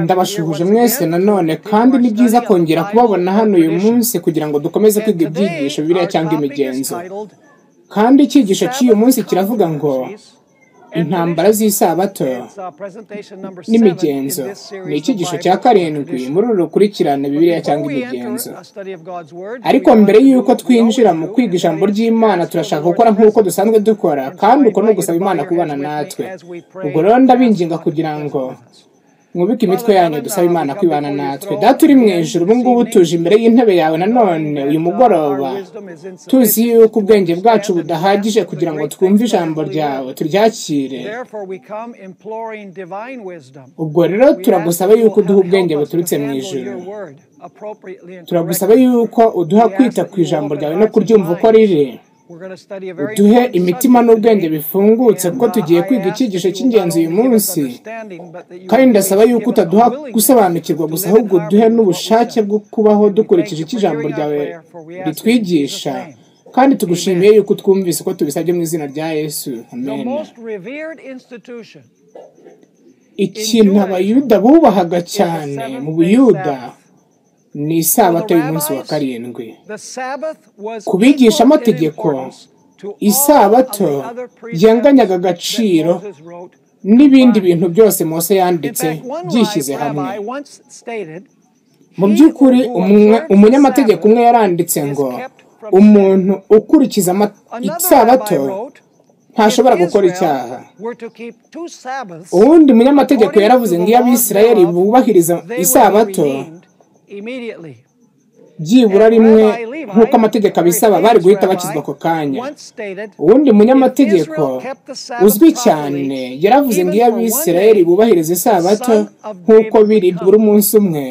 Ndabashuhuje mwese nanone kandi ni byiza kongera kubabona hano uyu munsi kugira ngo dukomeze kwiga ibyigisho Bibiliya cyangwa imigenzo. Kandi icyigisho cy'uyu munsi kiravuga ngo intambara z'isabato n'imigenzo. Ni icyigisho cya 7 muri uru rukurikirane Bibiliya cyangwa imigenzo. Ariko mbere y'uko twinjira mu kwiga ijambo ry'Imana, turashaka gukora nk'uko dusanzwe dukora, kandi uko no gusaba Imana kubana natwe. Ubwo rero ndabinginga kugira ngo mwubike imitwe yanyu dusaba Imana kwibana natwe. Data uri mu ijuru, ubu ngubu tuje imbere y'intebe yawe nanone uyu mugoroba, tuzi yuko ubwenge bwacu budahagije kugira ngo twumve ijambo ryawe turyakire. Ubwo rero turagusaba yuko uduha ubwenge buturutse mu ijuru. Turagusaba yuko uduha kwita ku ijambo ryawe no kuryumva uko riri. Uduhe imitima n'ubwenge bifungutse kuko tugiye kwiga icyigisho cy'ingenzi uyu munsi. Kandi ndasaba yuko utaduha gusobanukirwa gusa, ahubwo uduhe n'ubushake bwo kubaho dukurikije icyo ijambo ryawe ritwigisha. Kandi tugushimiye yuko twumvise uko tubisabye mu izina rya Yesu. Amen. Ikintu abayuda bubahaga cyane mu Buyuda ni isabato y'umunsi wa 7. Kubigisha amategeko, isabato yanganyaga agaciro n'ibindi bintu byose Mose yanditse byishyize hamwe. Mu by'ukuri umunyamategeko umwe yaranditse ngo umuntu ukurikiza isabato ntashobora gukora icyaha. Uwundi munyamategeko yaravuze ngo iyo Abisirayeli bubahiriza isabato byibura rimwe nk'uko amategeko abisaba, bari guhita bakizwa ako kanya. Uwundi munyamategeko uzwi cyane yaravuze ngo iyo Abisirayeli bubahiriza isabato nk'uko biri buri munsi umwe,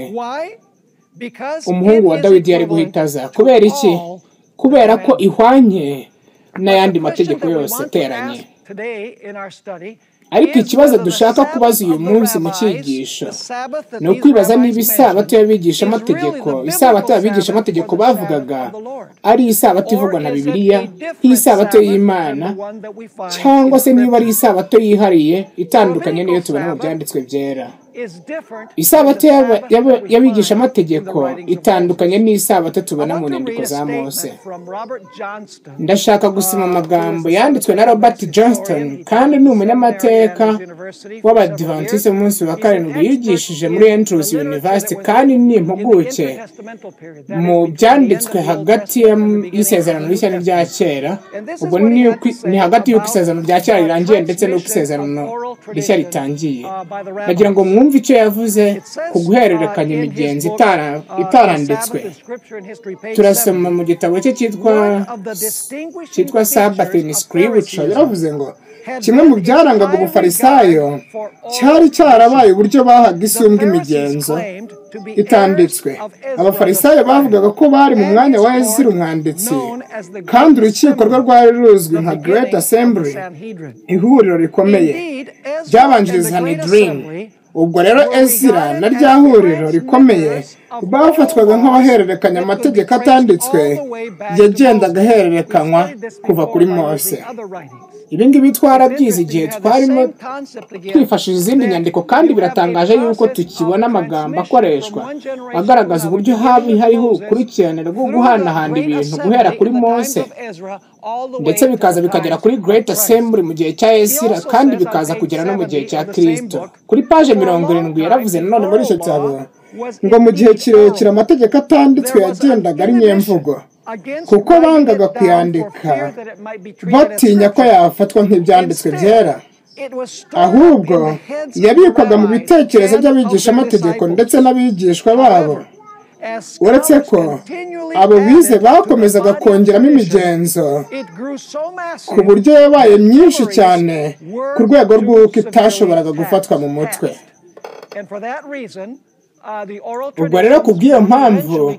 umuhungu wa Dawidi yari guhita aza. Kubera iki? Kubera ko ihwanye n'ayandi mategeko yose ateranye. Ariko ikibazo dushaka kubaza uyu munsi mu cyigisho ni ukwibaza niba isabato y'abigisha amategeko, isabato y'abigisha amategeko bavugaga ari isabato ivugwa na Bibiliya nk'isabato y'Imana, cyangwa se niba ari isabato yihariye itandukanye n'iyo tubona mu byanditswe byera. Isabato y'abigisha amategeko itandukanye n'isabato tubona mu nyandiko za Mose. Ndashaka gusoma amagambo yanditswe na Robert Johnston, kandi ni umunyamateka w'Abadiventiste umunsi wa 7 yigishije muri Andrews University, kandi ni impuguke mu byanditswe hagati y'isezerano rishya n'irya kera. Ubwo ni hagati y'uko isezerano rya kera rirangiye ndetse n'uko isezerano rishya ritangiye. Bagira ngo mwumve icyo yavuze ku guhererekanya imigenzo itaranditswe. Turasoma mu gitabo cye cyitwa Sabbath in Scripture. Yaravuze ngo kimwe mu byarangaga ubufarisayo cyari cyarabaye uburyo bahaga isumbwe imigenzo itanditswe. Abafarisayo bavugaga ko bari mu mwanya wa Ezra umwanditsi, kandi urukiko rwe rwari ruzwi nka Great Assembly, ihuriro rikomeye ryabanjiriza Sanhedrin. Ubwo rero Ezra na rya huriro rikomeye bafatwaga nk'abahererekanya amategeko atanditswe yagendaga ahererekanywa kuva kuri Mose. Ibi ngibi twarabyize igihe twarimo twifashishije izindi nyandiko, kandi biratangaje yuko tukibona amagambo akoreshwa agaragaza uburyo hariho urukurikirane rwo guhanahana ibintu guhera kuri Mose ndetse bikaza bikagera kuri Great Assembly mu gihe cya Ezra, kandi bikaza kugera no mu gihe cya Kristo. Kuri page 70 yaravuze nanone muri icyo cyabo ngo mu gihe kirekire amategeko atanditswe yagendaga ari nyemvugo, kuko bangaga kuyandika batinya ko yafatwa nk'ibyanditswe byera. Ahubwo yabikwaga mu bitekerezo by'abigisha amategeko ndetse n'abigishwa babo. Uretse ko abo bize bakomezaga kongeramo imigenzo ku buryo yabaye myinshi cyane ku rwego rw'uko itashoboraga gufatwa mu mutwe. Ubwo rero kubw'iyo mpamvu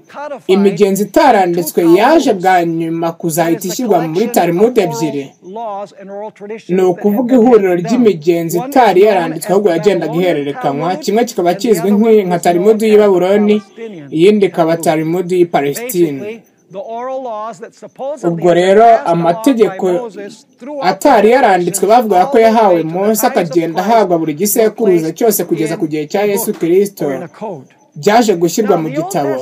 imigenzo itaranditswe yaje bwa nyuma kuzahita ishyirwa muri Talmud ebyiri. Ni ukuvuga ihuriro ry'imigenzo itari yaranditswe ahubwo yagendaga ihererekanywa. Kimwe kikaba kizwi nka Talmud y'i Babuloni, iyindi ikaba Talmud y'i Palestine. ubwo rero amategeko atari yaranditswe bavuga ko yahawe Mose akagenda ahabwa buri gisekuruza cyose kugeza ku gihe cya Yesu Kristo byaje gushyirwa mu gitabo.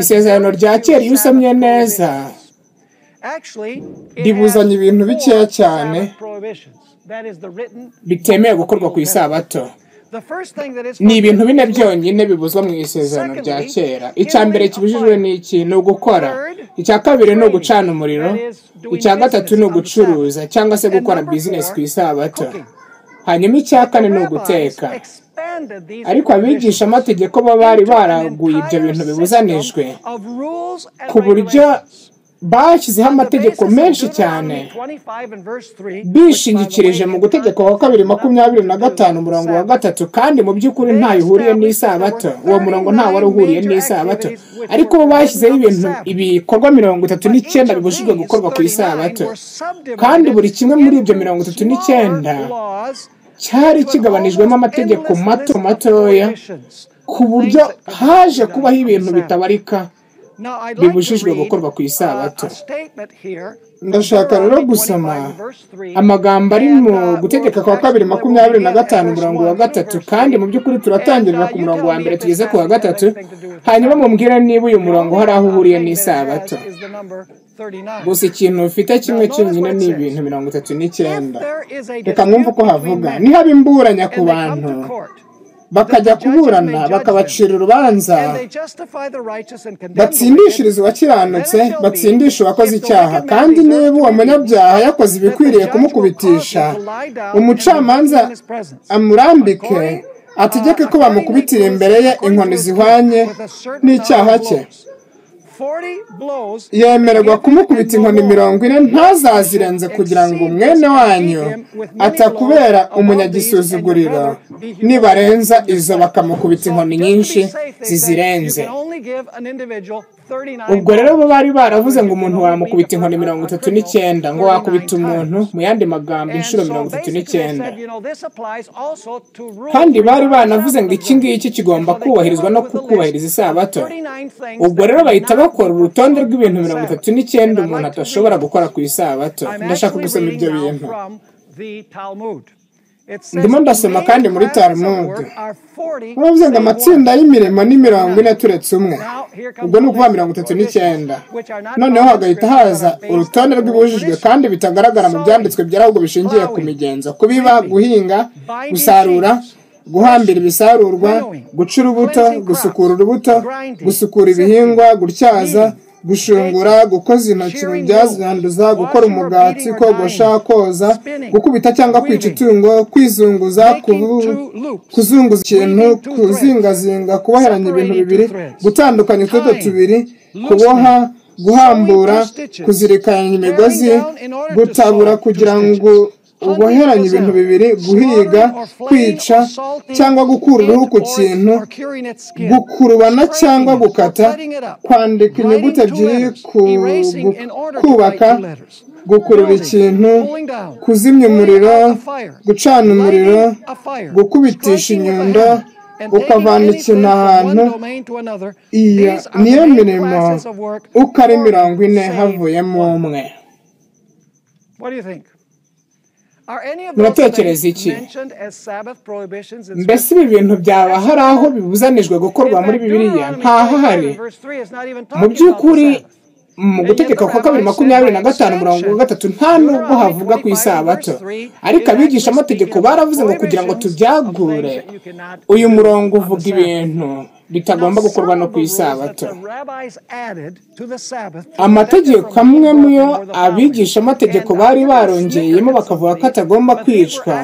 Isezerano rya kera iyo usomye neza ribuzanya ibintu bikeya cyane bitemewe gukorwa ku isabato. Ni ibintu bine byonyine bibuzwa mu isezerano rya kera. Icya mbere kibujijwe ni iki? Ni ugukora. Icya kabiri ni ugucana umuriro. Icya gatatu ni ugucuruza cyangwa se gukora bizinesi ku isabato. Hanyuma icya kane ni uguteka. Ariko abigisha amategeko bo bari baraguye ibyo bintu bibuzanijwe ku buryo bashyizeho amategeko menshi cyane bishingikirije mu gutegeka kwa 2:25 kandi mu by'ukuri ntayo ihuriye n'isabato. Uwo murongo ntawo wari uhuriye n'isabato, ariko bo bashyizeho ibintu ibikorwa 39 bibujijwe gukorwa ku isabato, kandi buri kimwe muri ibyo 39 cyari kigabanijwemo amategeko matoya ku buryo haje kubaho ibintu bitabarika bibujijwe gukorwa ku isabato. Ndashaka rero gusoma amagambo ari mu gutegeka kwa 2:25 kandi mu by'ukuri turatangirira ku murongo wa mbere tugeze ku wa 3, hanyuma mumbwira niba uyu murongo hari aho uhuriye n'isabato. Gusa ikintu ufite kimwe cyonyine ni ibintu 39. Reka mwumve uko havuga. Nihaba imburanya ku bantu bakajya kuburana bakabacira urubanza, batsindishiriza uwakiranutse, batsindisha uwakoze icyaha, kandi niba uwo munyabyaha yakoze ibikwiriye kumukubitisha, umucamanza amurambike, ategeke ko bamukubitira imbere ye inkoni zihwanye n'icyaha cye. Yemererwa kumukubita inkoni 40 ntazazirenze, kugira ngo mwene wanyu atakubera umunyagisuzuguriro. Nibarenza izo bakamukubita inkoni nyinshi zizirenze. Ubwo rero bo bari baravuze ngo umuntu wamukubita inkoni 39, ngo wakubita umuntu mu yandi magambo inshuro 39. Kandi bari banavuze ngo iki ngiki kigomba kubahirizwa no kukubahiriza isabato. Ubwo rero bahita bakora urutonde rw'ibintu 39 umuntu atashobora gukora ku isabato. Ndashaka gusoma ibyo bintu. Ndimo ndasoma kandi muri Talmud bavuze ngo amatsinda y'imirimo ni 40 turetse umwe. Ubwo ni ukuvuga 39. Noneho hagahita haza urutonde rw'ibujijwe kandi bitagaragara mu byanditswe byera, ahubwo bishingiye ku migenzo: kubiba, guhinga, gusarura, guhambira ibisarurwa, guca urubuto, gusukura urubuto, gusukura ibihingwa, gutyaza, gushungura, gukoza intoki mu byazanduza, gukora umugati, kogosha, koza, gukubita cyangwa kwica itungo, kwizunguza, kuzunguza ikintu, kuzingazinga, kuboheranya ibintu bibiri, gutandukanya utudodo tubiri, kuboha, guhambura, kuzirikanya imigozi, gutabura kugira ngo uboheranye ibintu bibiri, guhiga, kwica cyangwa gukura uruhu ku kintu, gukurubana cyangwa gukata, kwandika inyuguti ebyiri, kubaka, gukurura ikintu, kuzimya umuriro, gucana umuriro, gukubitisha inyundo, ukavana ikintu ahantu. Iyo niyo mirimo uko ari 40 havuyemo umwe. Muratekereza iki? Mbese ibi bintu byaba hari aho bibuzanijwe gukorwa muri Bibiliya? Ntahari. Mu by'ukuri mu gutegeka kwa 2:25 nta nubwo havuga ku isabato, ariko abigisha amategeko baravuze ngo kugira ngo tubyagure, uyu murongo uvuga ibintu bitagomba gukorwa no ku isabato. Amategeko amwe muyo abigisha amategeko bari barongeyemo bakavuga ko atagomba kwicwa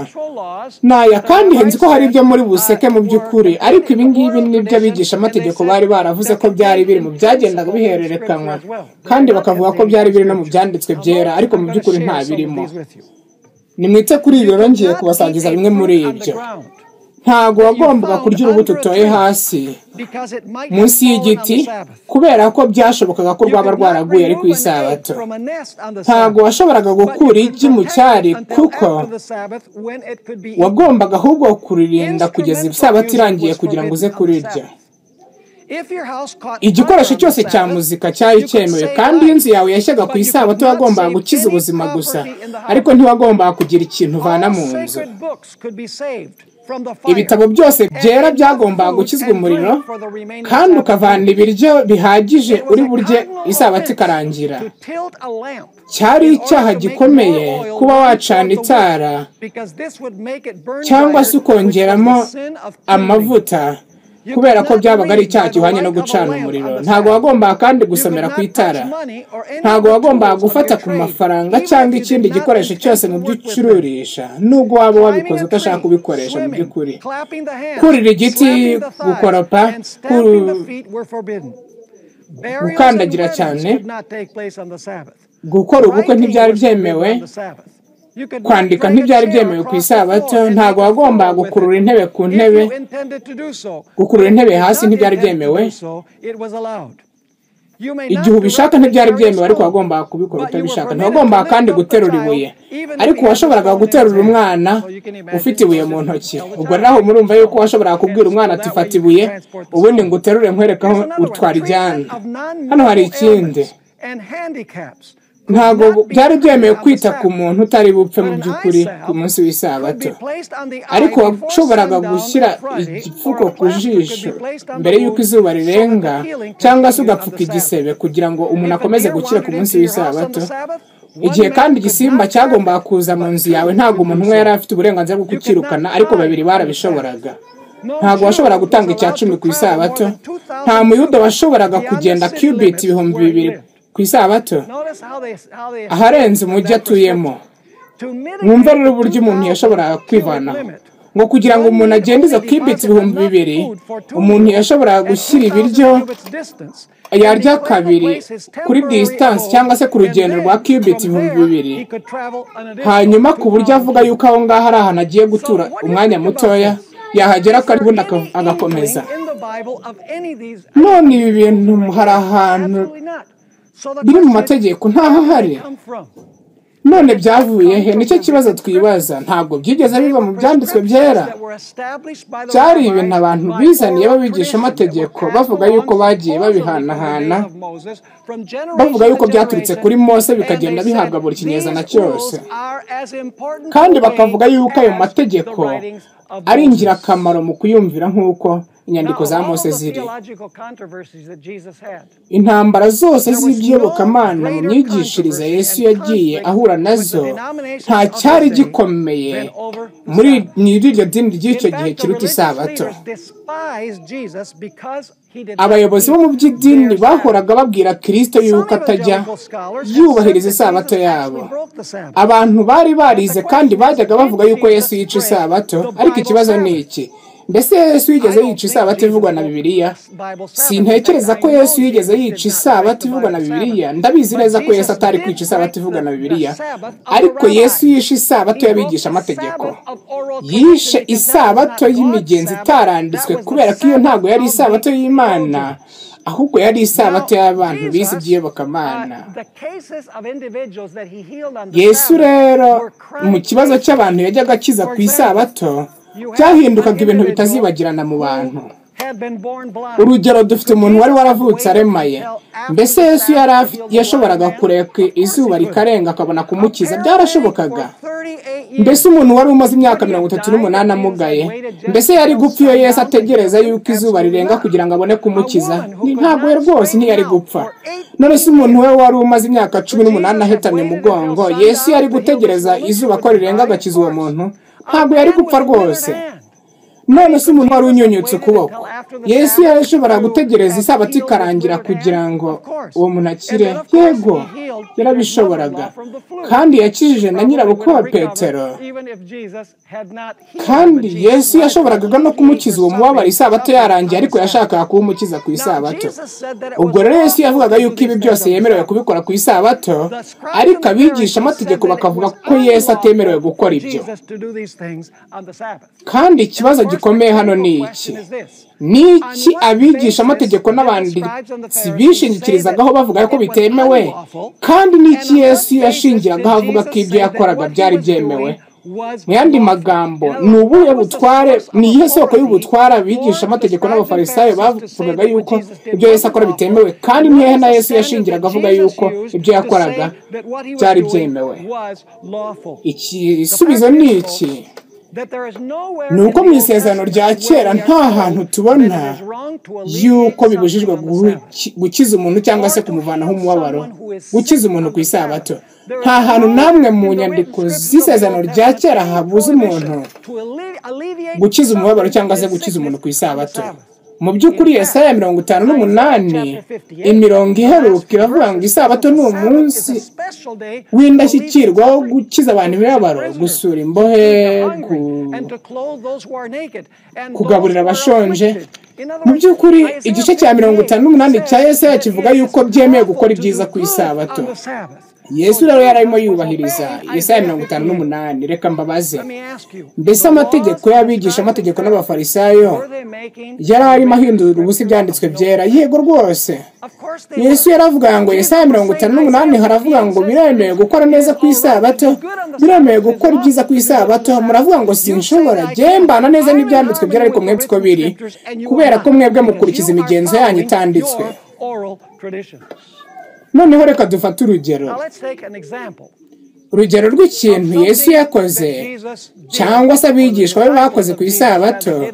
naya, kandi henzi ko hari ibyo muri buseke mu by'ukuri, ariko ibi ngibi nibyo abigisha amategeko bari baravuze ko byari biri mu byagendaga bihererekanwa, kandi bakavuga ko byari biri no mu byanditswe byera, ariko mu by'ukuri nta birimo. Nimwite kuri ibyo rero ngiye kubasangiza bimwe muri ibyo. Ntago wagombaga kurya urubuto utoye hasi munsi y'igiti, kubera ko byashobokaga ko rwaba rwaraguye ari ku isabato. Ntago washoboraga gukura igi mu cyari, kuko wagombaga ahubwo kuririnda kugeza isabato irangiye kugira ngo uze kurirya. igikoresho cyose cya muzika cyari cyemewe, kandi inzu yawe yashyaga ku isabato wagombaga gukiza ubuzima gusa, ariko ntiwagombaga kugira ikintu uvana mu nzu. Ibitabo byose byera byagombaga gukizwa umuriro, kandi ukavana ibiryo bihagije uri burye isabato ikarangira. Cyari icyaha gikomeye kuba wacana itara cyangwa se ukongeramo amavuta, kubera ko byabaga ari icyaha gihwanye no gucana umuriro. Ntabwo wagombaga kandi gusomera ku itara, ntabwo wagombaga gufata ku mafaranga cyangwa ikindi gikoresho cyose mu byo ucururisha, nubwo waba wabikoze utashaka kubikoresha mu by'ukuri. Kurira igiti, gukoropa, gukandagira cyane, gukora ubukwe ntibyari byemewe, kwandika ntibyari byemewe ku isabato. Ntabwo wagombaga gukurura intebe ku ntebe, gukurura intebe hasi ntibyari byemewe. Igihe ubishaka ntibyari byemewe, ariko wagombaga kubikora utabishaka. Ntiwagombaga kandi guterura ibuye, ariko washoboraga guterura umwana ufite ibuye mu ntoki. Ubwo naho murumva yuko washoboraga kubwira umwana ati fata ibuye ubundi ngo uterure nkwereka aho utwarijyana. Hano hari ikindi, ntabwo byari byemewe kwita ku muntu utari bupfe mu by'ukuri ku munsi w'isabato, ariko washoboraga gushyira igipfuko ku jisho mbere y'uko izuba rirenga, cyangwa se ugapfuka igisebe kugira ngo umuntu akomeze gukira ku munsi w'isabato. Igihe kandi igisimba cyagombaga kuza mu nzu yawe, ntabwo umuntu umwe yari afite uburenganzira bwo kukirukana, ariko babiri barabishoboraga. Ntabwo washobora gutanga icya 10 ku isabato. Nta muyuda washoboraga kugenda cubit 2000 ku isabato aharenze umujyi atuyemo. Mwumva rero uburyo umuntu yashoboraga kwivanaho, ngo kugira ngo umuntu agende izo cubit 2000, umuntu yashoboraga gushyira ibiryo yarya kabiri kuri distance cyangwa se ku rugendo rwa cubit 2000, hanyuma ku buryo avuga yuko aho ngaho ari ahantu agiye gutura umwanya mutoya, yahagera ubundi agakomeza. None ibi bintu hari ahantu biri mu mategeko? Ntaho hari. None byavuye he? Nicyo kibazo twibaza. Ntabwo byigeze biva mu byanditswe byera. Cyari ibintu abantu bizaniye babigisha amategeko, bavuga yuko bagiye babihanahana, bavuga yuko byaturutse kuri Mose bikagenda bihabwa buri kinyezana cyose, kandi bakavuga yuko ayo mategeko ari ingirakamaro mu kuyumvira nk'uko inyandiko za Mose ziri. Intambara zose z'iby'iyobokamana mu myigishirize Yesu yagiye ahura nazo, nta cyari gikomeye muri iryo dini ry'icyo gihe kiruta isabato. Abayobozi bo mu by'idini bahoraga babwira Kristo yuko atajya yubahiriza isabato yabo. Abantu bari barize kandi bajyaga bavuga yuko Yesu yica isabato, ariko ikibazo ni iki: mbese Yesu yigeze yica isabato ivugwa na Bibiliya? Sintekereza ko Yesu yigeze yica isabato ivugwa na Bibiliya. Ndabizi neza ko Yesu atari kwica isabato ivugwa na Bibiliya, ariko Yesu yishe isabato y'abigisha amategeko. Yishe isabato y'imigenzi itaranditswe, kubera ko iyo ntabwo yari isabato y'Imana, ahubwo yari isabato y'abantu bize iby'iyobokamana. Yesu rero mu kibazo cy'abantu yajyaga akiza ku isabato, byahindukaga ibintu bitazibagirana mu bantu. Urugero, dufite umuntu wari waravutse aremaye. Mbese Yesu yashoboraga kureka izuba rikarenga akabona kumukiza? Byarashobokaga. Mbese umuntu wari umaze imyaka 38 amugaye, mbese yari gupfa iyo Yesu ategereza yuko izuba rirenga kugira ngo abone kumukiza? Ntabwo rwose ntiyari gupfa. None se umuntu we wari umaze imyaka 18 ahetamye umugongo, Yesu yari gutegereza izuba ko rirenga agakiza uwo muntu? Ntabwo yari gupfa rwose. None se umuntu wari unyunyutse ukuboko, Yesu yashobora gutegereza isabato ikarangira kugira ngo uwo muntu akire? Yego, yarabishoboraga, kandi yakijije na nyirabukwe wa Petero. Kandi Yesu yashoboraga no kumukiza uwo mubabaro isabato yarangiye, ariko yashakaga kuwumukiza ku isabato. Ubwo rero Yesu yavugaga yuko ibi byose yemerewe kubikora ku isabato, ariko abigisha amategeko bakavuga ko Yesu atemerewe gukora ibyo. Kandi ikibazo gikomeye hano ni iki: niki abigisha amategeko n'abanditsi bishingikirizagaho bavuga ko bitemewe, kandi niki Yesu yashingiragaho avuga ko ibyo yakoraga byari byemewe? mu yandi magambo ni ubuhe butware, ni iyihe soko y'ubutware abigisha amategeko n'abafarisayo bavugaga yuko ibyo Yesu akora bitemewe, kandi nihehe na Yesu yashingiraga avuga yuko ibyo yakoraga byari byemewe? Igisubizo ni iki: ni uko mu isezerano rya kera nta hantu tubona yuko bibujijwe gukiza umuntu cyangwa se kumuvanaho umubabaro, gukiza umuntu ku isabato. Nta hantu namwe mu nyandiko z'isezerano rya kera habuza umuntu gukiza umubabaro cyangwa se gukiza umuntu ku isabato. Mu by'ukuri Yesaya 58 imirongo iheruka iravuga ngo isabato ni umunsi w'indashyikirwa wo gukiza abantu imibabaro, gusura imbohe, kugaburira abashonje. Mu by'ukuri igice cya 58 cya Yesaya kivuga yuko byemewe gukora ibyiza ku isabato. Yesu rero yararimo yubahiriza Yesaya 58. Reka mbabaze, mbese amategeko y'abigisha amategeko n'abafarisayo yari arimo ahindura ubusa ibyanditswe byera? Yego rwose. Yesu yaravuga ngo Yesaya 58 haravuga ngo biremewe gukora neza ku isabato, biremewe gukora ibyiza ku isabato. Muravuga ngo sinshobora, mbana neza n'ibyanditswe byera, ariko mwebwe ko biri, kubera ko mwebwe mukurikiza imigenzo yanyu itanditswe. Noneho reka dufate urugero rw'ikintu Yesu yakoze cyangwa se abigishwa be bakoze ku isabato,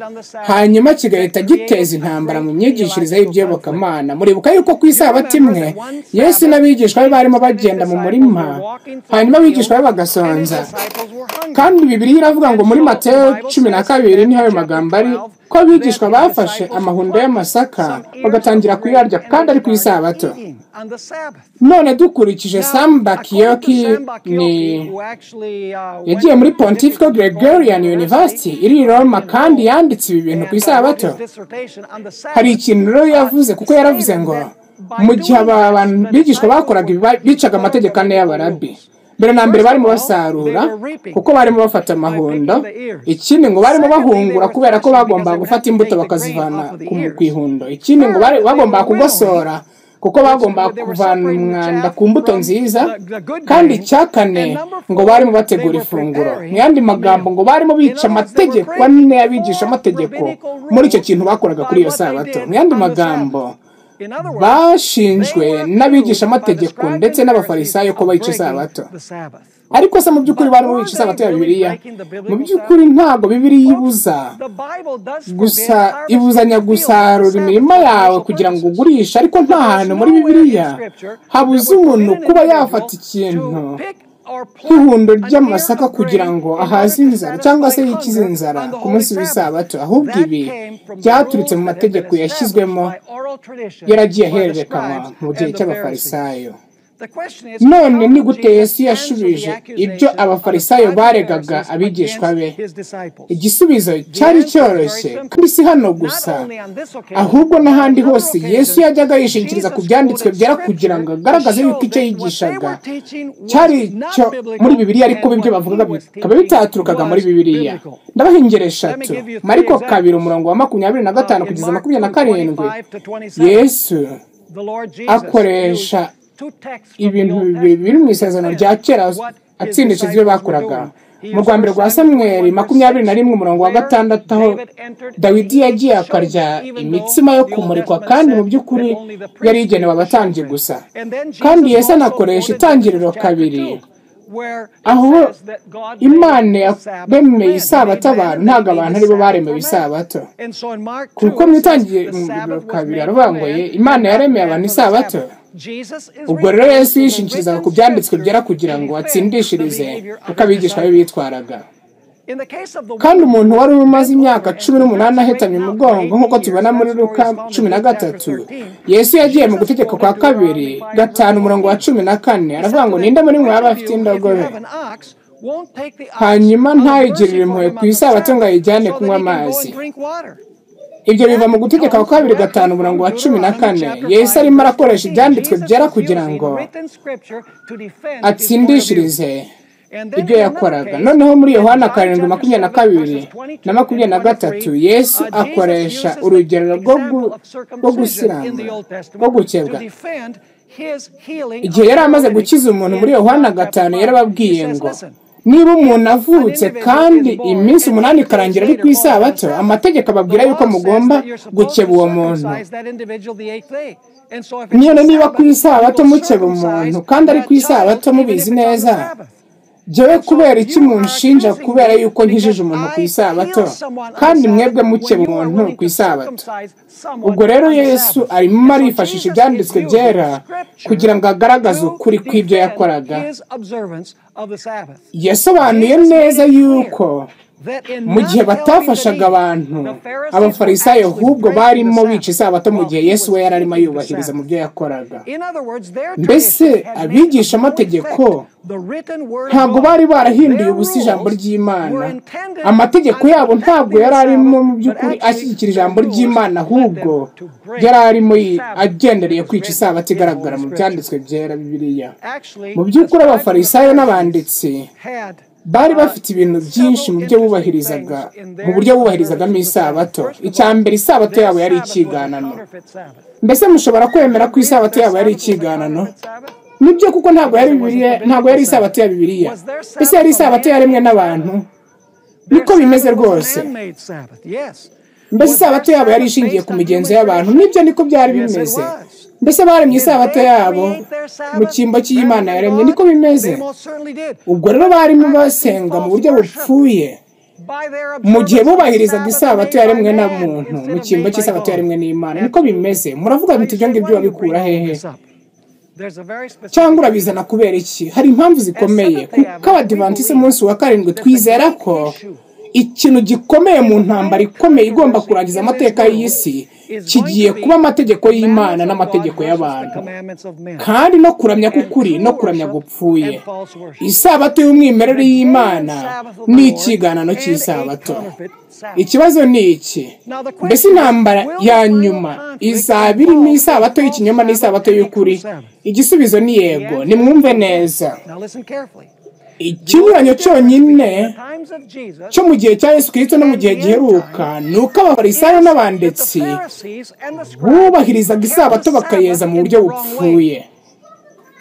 hanyuma kigahita giteza intambara mu myigishirize y'ibyobokamana. Muribuka yuko ku isabato imwe Yesu n'abigishwa be barimo bagenda mu murima, hanyuma abigishwa be bagasonza. Kandi Bibiliya iravuga ngo muri Mateyo 12 niho ayo magambo ari, ko abigishwa bafashe amahundo y'amasaka bagatangira kuyarya kandi ari ku isabato. None dukurikije Sam Bakiyoki, yagiye muri Pontifical Gregorian University iri Roma kandi yanditse ibi bintu ku isabato. Hari ikintu rero yavuze, kuko yaravuze ngo mu gihe abantu bigishwa bakoraga bicaga amategeko ane y'abarabi. Mbere na mbere barimo basarura kuko barimo bafata amahundo, ikindi ngo barimo bahungura kubera ko bagomba gufata imbuto bakazivana ku ihundo, ikindi ngo bagomba kugosora kuko bagomba kuvana umwanda ku mbuto nziza, kandi icyakane ngo barimo bategura ifunguro. Mu yandi magambo ngo barimo bica amategeko ane y'abigisha amategeko muri icyo kintu bakoraga kuri iyo sabato. Mu yandi magambo bashinjwe n'abigisha amategeko ndetse n'abafarisayo ko bayica isabato. Ariko se mu by'ukuri bari bica isabato ya Bibiliya? Mu by'ukuri ntabwo Bibiliya ibuza, gusa ibuzanya gusarura imirima yawe kugira ngo ugurishe. Ariko nta hantu muri Bibiliya habuza umuntu kuba yafata ikintu nk'ihundo ry'amasaka kugira ngo ahaze inzara cyangwa se yikize inzara ku munsi w'isabato. Ahubwo ibi byaturutse mu mategeko yashyizwemo yaragiye ahererekanywa mu gihe cy'abafarisayo. None ni gute Yesu yashubije ibyo abafarisayo baregaga abigishwa be? Igisubizo cyari cyoroshye, kandi si hano gusa, ahubwo n'ahandi hose Yesu yajyaga yishingikiriza ku byanditswe byera kugira ngo agaragaze yuko icyo yigishaga cyari cyo muri Bibiliya, ariko ibyo bavugaga bikaba bitaturukaga muri Bibiliya. Ndabaha ingero 3. Mariko 2:25 kugeza 27. Yesu akoresha ibintu biri mu isezerano rya kera atsindishije ibyo bakoraga. Mu Rwambere rwa Samweli 21:6 aho Dawidi yagiye akarya imitsima yo kumurikwa, kandi mu by'ukuri yari igenewe abatambyi gusa. Kandi Yesu anakoresha Itangiriro 2 aho Imana yaremeye isabato abantu, ntabwo abantu aribo baremewe isabato. Kuko mu Itangiriro 2 aravuga ngo Imana yaremeye abantu isabato. Ubwo rero Yesu yishingikirizaga ku byanditswe byera kugira ngo atsindishirize uko abigishwa be bitwaraga. Kandi umuntu wari umaze imyaka 18 ahetamye umugongo nk'uko tubona muri Luka 13, Yesu yagiye mu gutegeka kwa 2:5-14 aravuga ngo ninde muri mwe yaba afite indogobe hanyuma ntayigirire impuhwe ku isabato ngo ayijyane kunywa amazi? Ibyo biva mu gutegeka kwa 2:5-14. Yesu arimo arakoresha ibyanditswe byera kugira ngo atsindishirize ibyo yakoraga. Noneho muri Yohana 7:22-23 Yesu akoresha urugero rwo gusiramba, rwo gukebwa. Igihe yari amaze gukiza umuntu muri Yohana 5 yarababwiye ngo niba umuntu avutse kandi iminsi 8 ikarangira ari ku isabato, amategeko ababwira yuko mugomba gukeba uwo muntu. Niba ku isabato mukeba umuntu kandi ari ku isabato mubizi neza, jewe kubera iki munshinja kubera yuko nkijije umuntu ku isabato kandi mwebwe mukeba umuntu ku isabato? Ubwo rero Yesu arimo arifashisha ibyanditswe byera kugira ngo agaragaze ukuri kw'ibyo yakoraga. Yasobanuye neza yuko mu gihe batafashaga abantu, abafarisayo ahubwo barimo bica isabato mu gihe Yesu we yararimo yubahiriza mu byo yakoraga. Mbese abigisha amategeko ntabwo bari barahinduye ubusa ijambo ry'Imana. Amategeko yabo ntabwo yari arimo mu by'ukuri ashyigikira ijambo ry'Imana, ahubwo yari arimo agendereye kwica isabato igaragara mu byanditswe byera Bibiliya. Mu by'ukuri abafarisayo n'abanditsi bari bafite ibintu byinshi mu buryo bubahirizagamo isabato. Icya mbere, isabato yabo yari ikiganano. Mbese mushobora kwemera ko isabato yabo yari ikiganano? Nibyo, kuko ntabwo yari isabato ya Bibiliya. Mbese yari isabato yaremwe n'abantu? Niko bimeze rwose. Mbese isabato yabo yari ishingiye ku migenzo y'abantu? Nibyo, niko byari bimeze. Mbese baremye isabato yabo mu cyimbo cy'Imana yaremye? Niko bimeze. Ubwo rero barimo basenga mu buryo bupfuye mu gihe bubahirizaga isabato yaremwe na muntu, mu cyimbo cy'isabato yaremwe n'Imana. Niko bimeze. Muravuga muti ibyo ngibyo babikura hehe? Cyangwa urabizana kubera iki? Hari impamvu zikomeye. Kuko abadivantisi umunsi wa karindwi twizera ko ikintu gikomeye mu ntambara ikomeye igomba kurangiza amateka y'isi kigiye kuba amategeko y'Imana n'amategeko y'abantu, kandi no kuramya k'ukuri no kuramya gupfuye. Isabato y'umwimerere y'Imana ni ikiganano cy'isabato. Ikibazo ni iki? Mbese intambara ya nyuma izaba irimo isabato y'ikinyoma n'isabato y'ukuri? Igisubizo ni yego. Nimwumve neza. Ikinyuranyo cyonyine cyo mu gihe cya Yesu Kristo no mu gihe giheruka ni uko abafarisayo n'abanditsi bubahirizaga isabato bakayeza mu buryo bupfuye,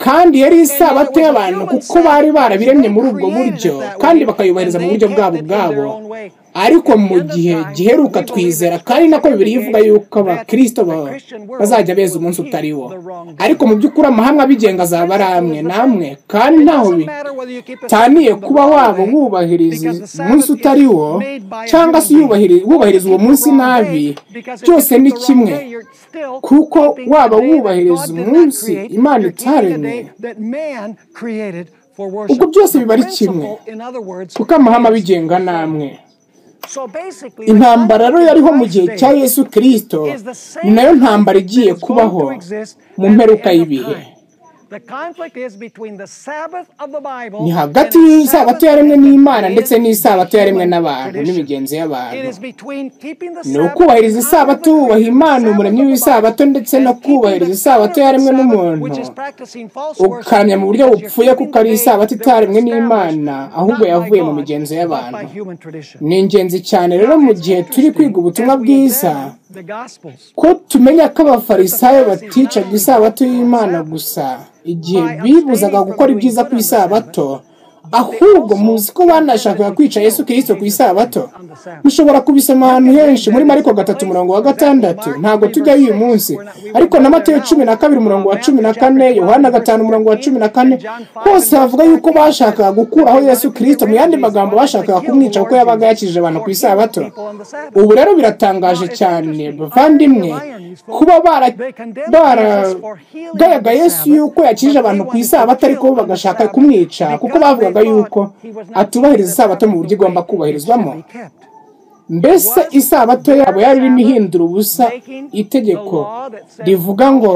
kandi yari isabato y'abantu kuko bari barabiremye muri ubwo buryo kandi bakayubahiriza mu buryo bwabo. Ariko mu gihe giheruka twizera kandi nako Bibiliya ivuga yuko abakristo bazajya beza umunsi utari wo. Ariko mu by'ukuri amahanga abigenga azaba ari amwe namwe, kandi ntaho bitaniye kuba wabo wubahiriza umunsi utari wo cyangwa se wubahiriza uwo munsi nabi. Byose ni kimwe, kuko waba wubahiriza umunsi Imana itaremye, ubwo byose biba ari kimwe, kuko amahanga abigenga namwe. Intambara rero yariho mu gihe cya Yesu Kristo ni nayo ntambara igiye kubaho mu mperuka y'ibihe. Ni hagati y'isabato yaremwe n'Imana ndetse n'isabato yaremwe n'abantu n'imigenzo y'abantu. Ni ukubahiriza isabato wubaha Imana umuremyi w'isabato, ndetse no kubahiriza isabato yaremwe n'umuntu ukamya mu buryo bupfuye, kuko ari isabato itaremwe n'Imana ahubwo yavuye mu migenzo y'abantu. Ni ingenzi cyane rero mu gihe turi kwiga ubutumwa bwiza ko tumenya ko abafarisayo baticaga isabato y'Imana gusa igihe bibuzaga gukora ibyiza ku isabato, ahubwo muzi ko banashakaga kwica Yesu Kristo ku isabato. Mushobora kubisoma ahantu henshi muri Mariko 3:6. Ntabwo tujya uyu munsi, ariko na Mateyo 12:14, Yohana 5:14 hose havuga yuko bashakaga gukuraho Yesu Kristo. Mu yandi magambo bashakaga kumwica kuko yabaga yakijije abantu ku isabato. Ubu rero biratangaje cyane bavandimwe kuba baragayaga Yesu yuko yakijije abantu ku isabato, ariko bagashaka kumwica kuko bavugaga yuko atubahiriza isabato mu buryo igomba kubahirizwamo. Mbese isabato yabo yari irimo ihindura ubusa itegeko rivuga ngo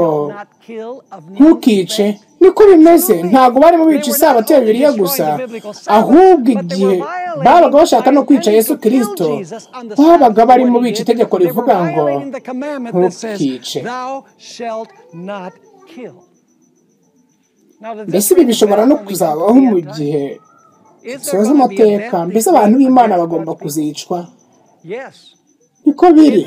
ntukice. Niko bimeze. Ntabwo barimo bica isabato ya Bibiliya gusa, ahubwo igihe babaga bashaka no kwica Yesu Kristo babaga barimo bica itegeko rivuga ngo ntukice. Mbese ibi bishobora no kuzabaho mu gihe soza amateka. Mbese abantu b'Imana bagomba kuzicwa? Niko biri.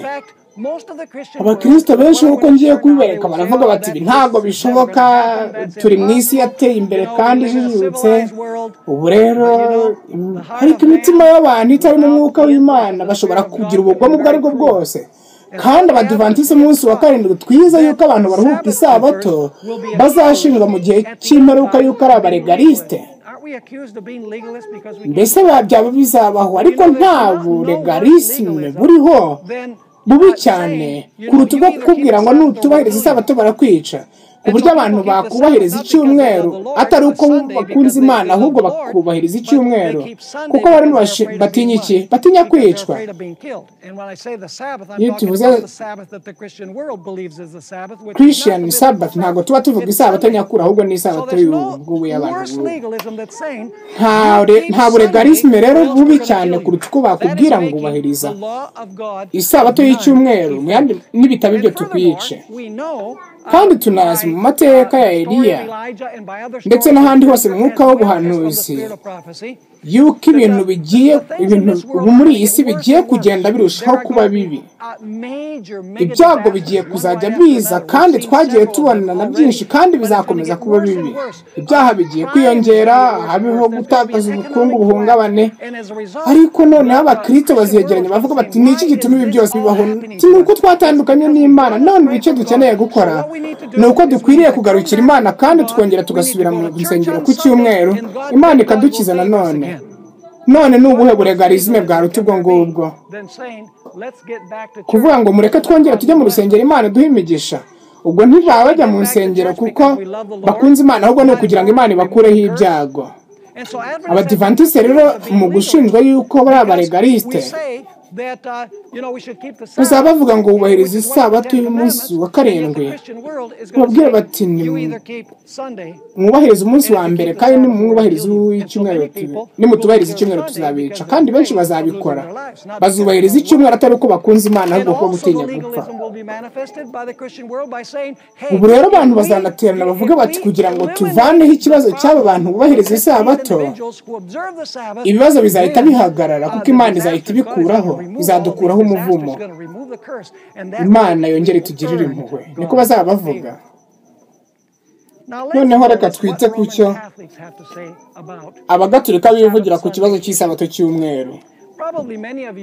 abakristo benshi nk'uko ngiye kubibereka baravuga bati ibi ntabwo bishoboka, turi mu isi yateye imbere kandi ijijutse. Ubu rero ariko imitima y'abantu itari mu mwuka w'Imana bashobora kugira ubugome ubwo aribwo bwose. Kandi abadivantisi umunsi wa karindwi twize yuko abantu baruhuka isabato bazashinjwa mu gihe cy'imperuka yuko ari abaregaliste. Mbese byaba bizabaho, ariko nta buregalisme buriho bubi cyane kuruta ubwo kukubwira ngo nutubahiriza isabato barakwica, ku buryo abantu bakubahiriza icyumweru atari uko bakunze Imana ahubwo bakubahiriza icyumweru kuko bari batinya iki? Batinya kwicwa. Iyo tuvuze Christian Sabbath ntabwo tuba tuvuga isabato nyakuri, ahubwo ni isabato y'ubwo y'abantu. Nta buregalisme rero bubi cyane kuruta uko bakubwira ngo ubahiriza isabato y'icyumweru n'ibitabo ibyo tukwice. Kandi tunazi mu mateka ya Eliya ndetse n'ahandi hose mu mwuka w'ubuhanuzi yuko ibintu muri iyi si bigiye kugenda birushaho kuba bibi. Ibyago bigiye kuzajya biza kandi twagiye tubona na byinshi kandi bizakomeza kuba bibi. Ibyaha bigiye kwiyongera, habeho gutakaza ubukungu buhungabane. Ariko noneho abakristo bazegeranye bavuga bati ni iki gituma ibi byose bibaho? Ni uko twatandukanye n'Imana. None icyo dukeneye gukora ni uko dukwiriye kugarukira Imana kandi tukongera tugasubira mu nsengero ku cyumweru, Imana ikadukiza nanone. None ni ubuhe buregalisme bwaruta ubwo ngubwo? Kuvuga ngo mureke twongera tujye mu rusengero Imana duhe imigisha. Ubwo ntibaba bajya mu nsengero kuko bakunze Imana, ahubwo ni ukugira ngo Imana ibakureho ibyago. Abadivantiste rero mu gushinjwa yuko bari abaregaliste bazaba bavuga ngo wubahiriza isabato y'umunsi wa karindwi, babwira bati mwubahiriza umunsi wa mbere kandi nimwubahiriza icyumweru, nimutubahiriza icyumweru tuzabica. Kandi benshi bazabikora, bazubahiriza icyumweru atari uko bakunze Imana ahubwo ko gutinya gupfa. Ubu rero abantu bazanaterana bavuga bati kugira ngo tuvaneho ikibazo cy'aba bantu bubahiriza isabato, ibibazo bizahita bihagarara kuko Imana izahita ibikuraho, izadukuraho umuvumo. Imana yongere itugirire impuhwe, niko bazaba bavuga. Noneho reka twite ku cyo abagatulika bivugira ku kibazo cy'isabato cy'umweru.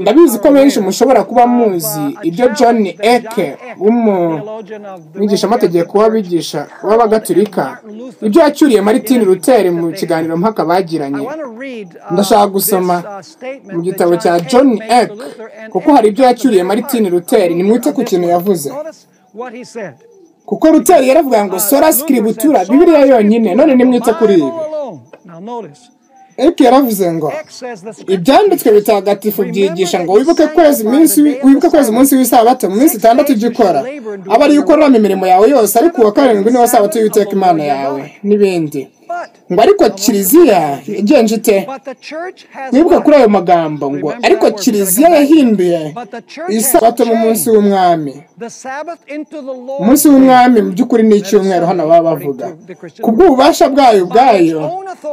Ndabizi ko benshi mushobora kuba muzi ibyo John Eke umwigisha amategeko w'abigisha w'abagatulika ibyo yacyuriye Martin Luther mu kiganiro mpaka bagiranye. Ndashaka gusoma mu gitabo cya John Eke kuko hari ibyo yacyuriye Martin Luther. Nimwite ku kintu yavuze, kuko Luther yaravuga ngo sola scriptura, Bibiliya yonyine. None nimwite kuri ibi. Eke yaravuze ngo ibyanditswe bitagatifu byigisha ngo wibuke kwezi umunsi w'isabato mu minsi 6 ugikora, aba ari ukoramo imirimo yawe yose, ariko uwa karindwi niwo sabato y'Uwiteka Imana yawe, n'ibindi. Ngo ariko Kiliziya igenje ite? Nibuka kuri ayo magambo ngo ariko Kiliziya yahinduye isabato mu munsi w'umwami. Umunsi w'umwami mu by'ukuri ni icyumweru hano baba bavuga kubw'ububasha bwayo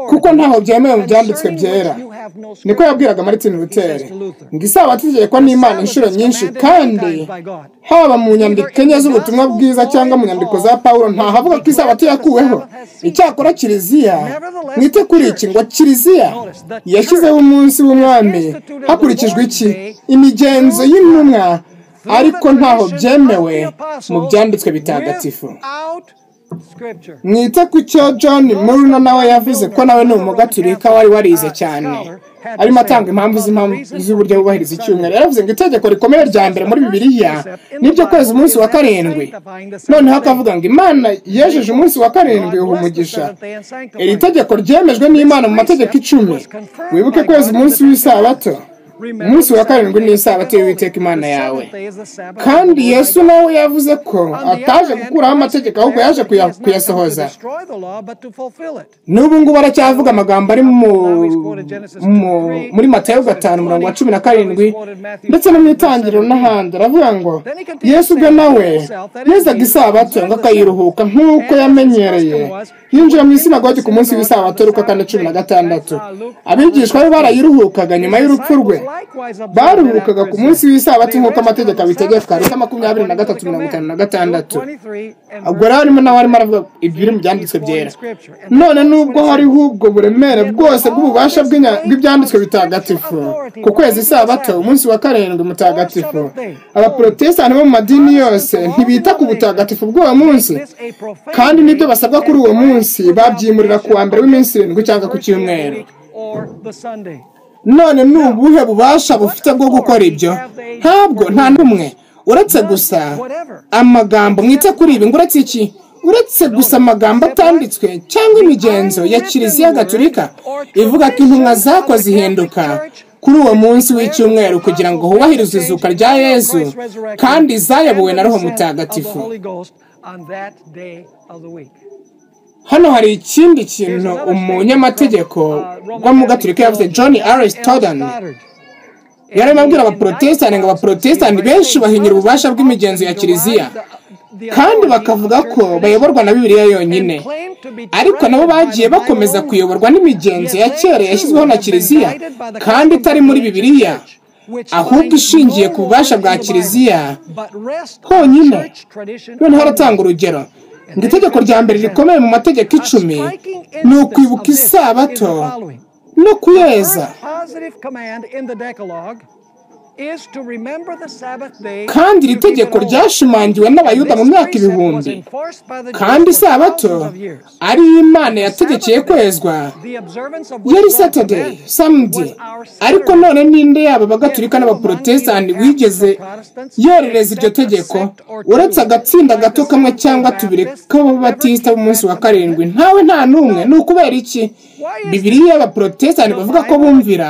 kuko ntaho byemewe mu byanditswe byera. Niko yabwiraga Martin Luther ngo isabato itegekwa n'Imana inshuro nyinshi, kandi haba mu nyandiko enye z'ubutumwa bwiza cyangwa mu nyandiko za Pawulo ntahavuga ko isabato yakuweho. Icyakora Kiliziya, mwite kuri iki ngo Kiliziya yashyizeho umunsi w'umwami hakurikijwe iki? Imigenzo y'intumwa, ariko ntaho byemewe mu byanditswe bitagatifu. Mwite ku cyo John Muruna nawe yavuze ko nawe ni umugatulika wari warize cyane, arimo atanga impamvu z'uburyo bubahiriza icyumweru. Yaravuze ngo itegeko rikomeye rya mbere muri Bibiliya nibyo kweza umunsi wa karindwi. Noneho akavuga ngo Imana yejeje umunsi wa karindwi umugisha. Iri tegeko ryemejwe n'Imana mu mategeko 10. Wibuke kweza umunsi w'isabato. Umunsi wa karindwi ni isabato y'Uwiteka Imana yawe. Kandi Yesu nawe yavuze ko ataje gukuraho amategeko ahubwo yaje kuyasohoza. N'ubu ngubu baracyavuga amagambo ari muri Matayo 5:17 ndetse no mu itangiriro n'ahandi. Aravuga ngo Yesu ubwe nawe yezaga isabato ngo akayiruhuka nk'uko yamenyereye. Yinjira mu isinagogi ku munsi w'isabato Luka 4:16. Abigishwa be barayiruhukaga nyuma y'urupfu rwe. baruhukaga ku munsi w'isabato nk'uko amategeko abitegeka. Luka 23:56. ubwo rero harimo nawe arimo aravuga ibyo biri mu byanditswe byera. None nubwo hariho ubwo buremere bwose bw'ububasha bw'ibyanditswe bitagatifu ku kwezi isabato, umunsi wa karindwi mutagatifu, abaprotestani bo mu madini yose ntibita ku butagatifu bw'uwo munsi, kandi nibyo basabwa kuri uwo munsi babyimurira ku wa mbere w'iminsi 7 cyangwa ku cyumweru. None nubuhe bubasha bufite bwo gukora ibyo? Ntabwo, nta n'umwe, uretse gusa amagambo mwite kuri ibi. Nguretse iki? Uretse gusa amagambo atanditswe cyangwa imigenzo ya Kiliziya Gatolika ivuga ko intumwa zakoze ihinduka kuri uwo munsi w'icyumweru kugira ngo hubahirizwe izuka rya Yesu, kandi zayobowe na Roho Mutagatifu. Hano hari ikindi kintu umunyamategeko wa mu Gatolika yavuze, John Aristotle. Yarimo abwira abaprotestani ngo abaprotestani benshi bahinyura ububasha bw'imigenzo ya Kiliziya, kandi bakavuga ko bayoborwa na Bibiliya yonyine, ariko nabo bagiye bakomeza kuyoborwa n'imigenzo ya kera yashyizweho na Kiliziya kandi itari muri Bibiliya, ahubwo ishingiye ku bubasha bwa Kiliziya honyine. Noneho haratanga urugero ngo itegeko rya mbere rikomeye mu mategeko 10 ni ukwibuka isabato no kuyeza, kandi iri tegeko ryashimangiwe n'abayuda mu myaka 1000, kandi isabato ari Imana yategekeye kwezwa yari Saturday, Sunday. Ariko none ninde yaba abagatolika n'abaprotestani wigeze yorereza iryo tegeko uretse agatsinda gato kamwe cyangwa tubiri k'ababatista b'umunsi wa karindwi? Ntawe, nta n'umwe. Ni ukubera iki? Bibiliya y'abaprotestani bavuga ko bumvira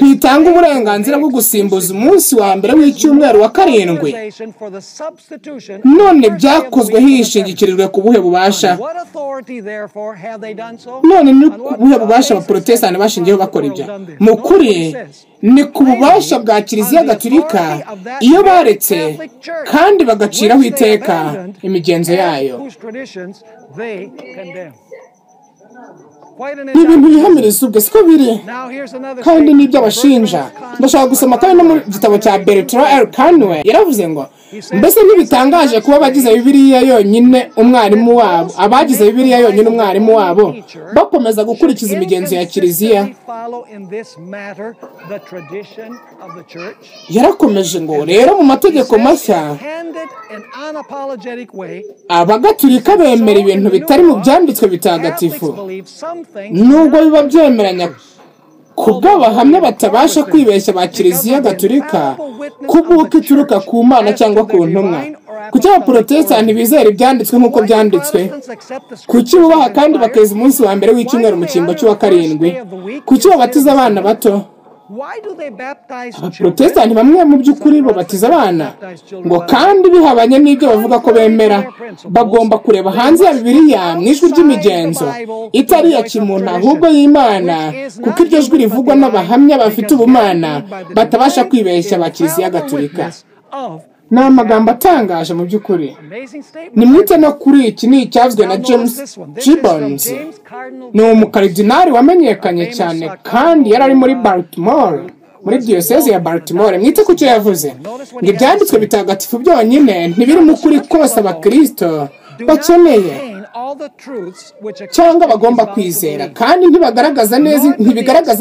ntitanga uburenganzira bwo gusimbuza umunsi wa mbere w'icyumweru wa karindwi. None byakozwe hishingikirijwe ku buhe bubasha? None ni ku buhe bubasha abaprotestani bashingiyeho bakora ibyo? Mu kuri ni ku bubasha bwa Kiliziya Gatolika iyo baretse kandi bagaciraho iteka imigenzo yayo. Ni ibintu bihamiriza ubwe, siko biri, kandi nibyo abashinja. Ndashaka gusoma kandi no mu gitabo cya Bertrand R. Canway yaravuze ngo mbese ntibitangaje kuba abagize Bibiliya yonyine umwarimu wabo, abagize Bibiliya yonyine umwarimu wabo bakomeza gukurikiza imigenzo ya Kiliziya. Yarakomeje ngo rero mu mategeko mashya abagatolika bemera ibintu bitari mu byanditswe bitagatifu, nubwo biba byemeranya kubw'abahamya batabasha kwibeshya ba Kiliziya Gatolika kubuka ituruka ku Mana cyangwa ku ntumwa. Kuki abaprotestani bizera ibyanditswe nk'uko byanditswe? Kuki bubaha kandi bakeza umunsi wa mbere w'icyumweru mu cyimbo cy'uwa karindwi? Kuki babatiza abana bato? Abaprotestani bamwe mu by'ukuri babatiza abana ngo kandi bihabanye n'ibyo bavuga ko bemera. Bagomba kureba hanze ya Bibiliya mu ijwi ry'imigenzo itari ya kimuntu ahubwo y'Imana, kuko iryo jwi rivugwa n'abahamya bafite ubumana batabasha kwibeshya ba Kiliziya Gatolika. Ni amagambo atangaje mu by'ukuri. Nimwite no kuri iki, ni icyavuzwe na James Gibbons. Ni umukaridinali wamenyekanye cyane kandi yari ari muri Baltimore, muri diyoseze ya Baltimore. Mwite ku cyo yavuze ngo ibyanditswe bitagatifu byonyine ntibiri mu kuri kose abakristo bakeneye cyangwa bagomba kwizera, kandi ntibigaragaza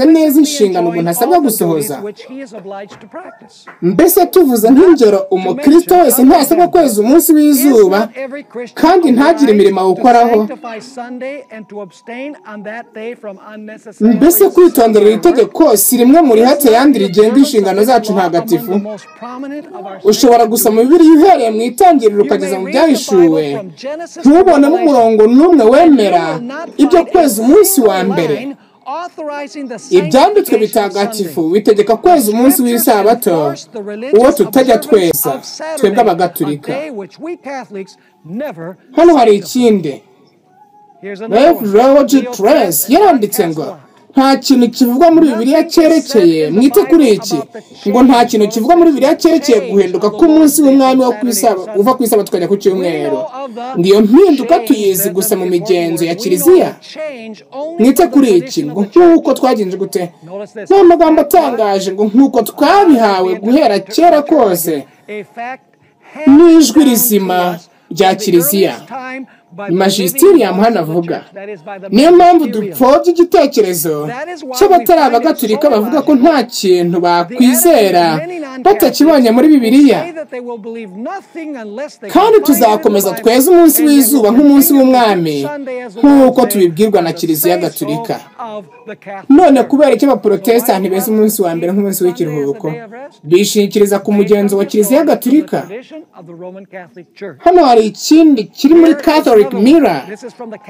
neza inshingano umuntu asabwa gusohoza. Mbese tuvuze nk'ingero, umukristo wese ntasabwa kweza umunsi w'izuba kandi ntagire imirimo awukoraho. Mbese kwitondera iri tegeko si rimwe muri hate yandi rigenga inshingano zacu ntagatifu? Ushobora gusoma Bibiliya uhereye mu itangiriro ukageza mu byahishuwe, ntubonemo umurongo n'umwe wemera ibyo kweza umunsi wa mbere. Ibyanditswe bitagatifu bitegeka kweza umunsi w'isabato, uwo tutajya tweza twebwe abagatolika. Hano hari ikindi. Rev. Roger Trace yaranditse ngo nta kintu kivugwa muri Bibiliya cyerekeye mwite kuri iki ngo nta kintu kivugwa muri Bibiliya cyerekeye guhinduka k'umunsi w'umwami wo uva ku isabato tukajya ku cyumweru. Ngiyo mpinduka tuyizi gusa mu migenzo ya kiliziya. Mwite kuri iki ngo nk'uko twagenje gute, ni amagambo atangaje ngo nk'uko twabihawe guhera kera kose n'ijwi rizima rya kiliziya. Magisterium hano avuga. Niyo mpamvu dupfobya igitekerezo cy'abatari abagatulika bavuga ko nta kintu bakwizera batakibonye muri Bibiliya, kandi tuzakomeza tweze umunsi w'izuba nk'umunsi w'umwami nk'uko tubibwirwa na kiliziya gatulika. None kubera icyo abaprotestant beza umunsi wa mbere nk'umunsi w'ikiruhuko, bishingikiriza ku mugenzo wa kiliziya gatulika. Hano hari ikindi kiri muri Catholic Mirror,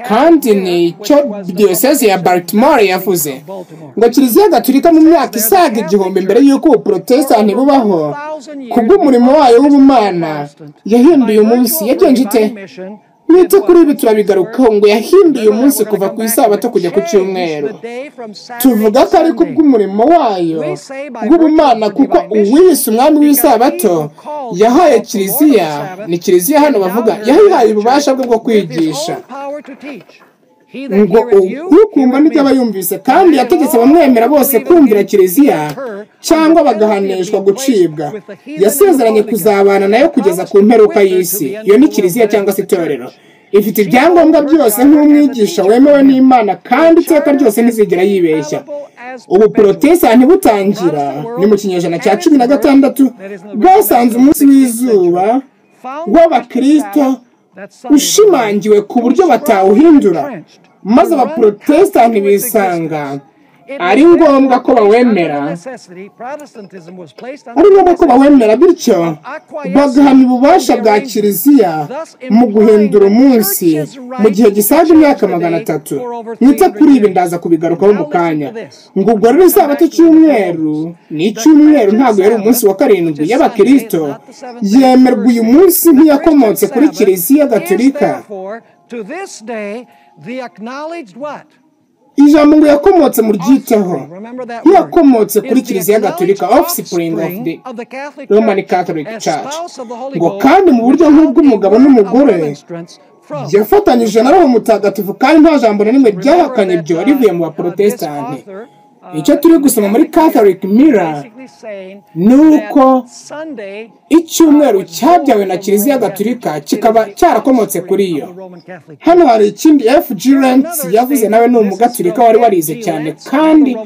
kandi ni cyo diyoseze ya Baltimore yavuze ngo kiliziya gatulika mu myaka isaga 1000 mbere y'uko ubuprotestant bubaho kubw'umurimo wayo w'ubumana yahinduye umunsi. Yagenje ite? Mwite kuri ibi turabigarukaho ngo yahinduye umunsi kuva ku isabato kujya ku cyumweru. Tuvuga ko ari kubw'umurimo wayo w'ubumana kuko uwise umwami w'isabato yahaye kiliziya, ni kiliziya hano bavuga, yahaye ububasha bwo kwigisha ngo ukumva n'ibyo aba yumvise, kandi yategetse abamwemera bose kumvira kiliziya cyangwa bagahanishwa gucibwa. Yasezeranye kuzabana nayo kugeza ku mperuka y'isi. Iyo ni kiliziya cyangwa se itorero. Ifite ibyangombwa byose nk'umwigisha wemewe n'Imana, kandi iteka ryose ntizigera yibeshya. Ubu protestant butangira ni mu kinyejana cya 16 bwasanze umunsi w'izuba w'abakristo ushimangiwe ku buryo batawuhindura, maze abaprotestant bisanga ari ngombwa ko bawemera, bityo bagahamya ububasha bwa kiliziya mu guhindura umunsi mu gihe gisaga imyaka 300. Mwite kuri ibi ndaza kubigarukaho mu kanya. Ngo ubwo rero isabato cy'umweru ni icyumweru, ntabwo yari umunsi wa karindwi y'abakristo. Yemerwa uyu munsi ntiyakomotse kuri kiliziya gatulika. Ijambo ngo yakomotse mu ryiteho, yakomotse kuri kiliziya gatulika, offspring of the Roman Catholic Church. Ngo kandi mu buryo nk'ubw'umugabo n'umugore yafatanyije na Roho Mutagatifu, kandi nta jambo na rimwe ryahakanye ibyo rivuye mu baprotestant. Icyo turi gusoma muri Catholic Mirror nuko icyumweru cyabyawe na kiliziya gatulika kikaba cyarakomotse kuri yo. Hano hari ikindi F.G. Lentz yavuze, nawe ni umugatulika wari warize cyane kandi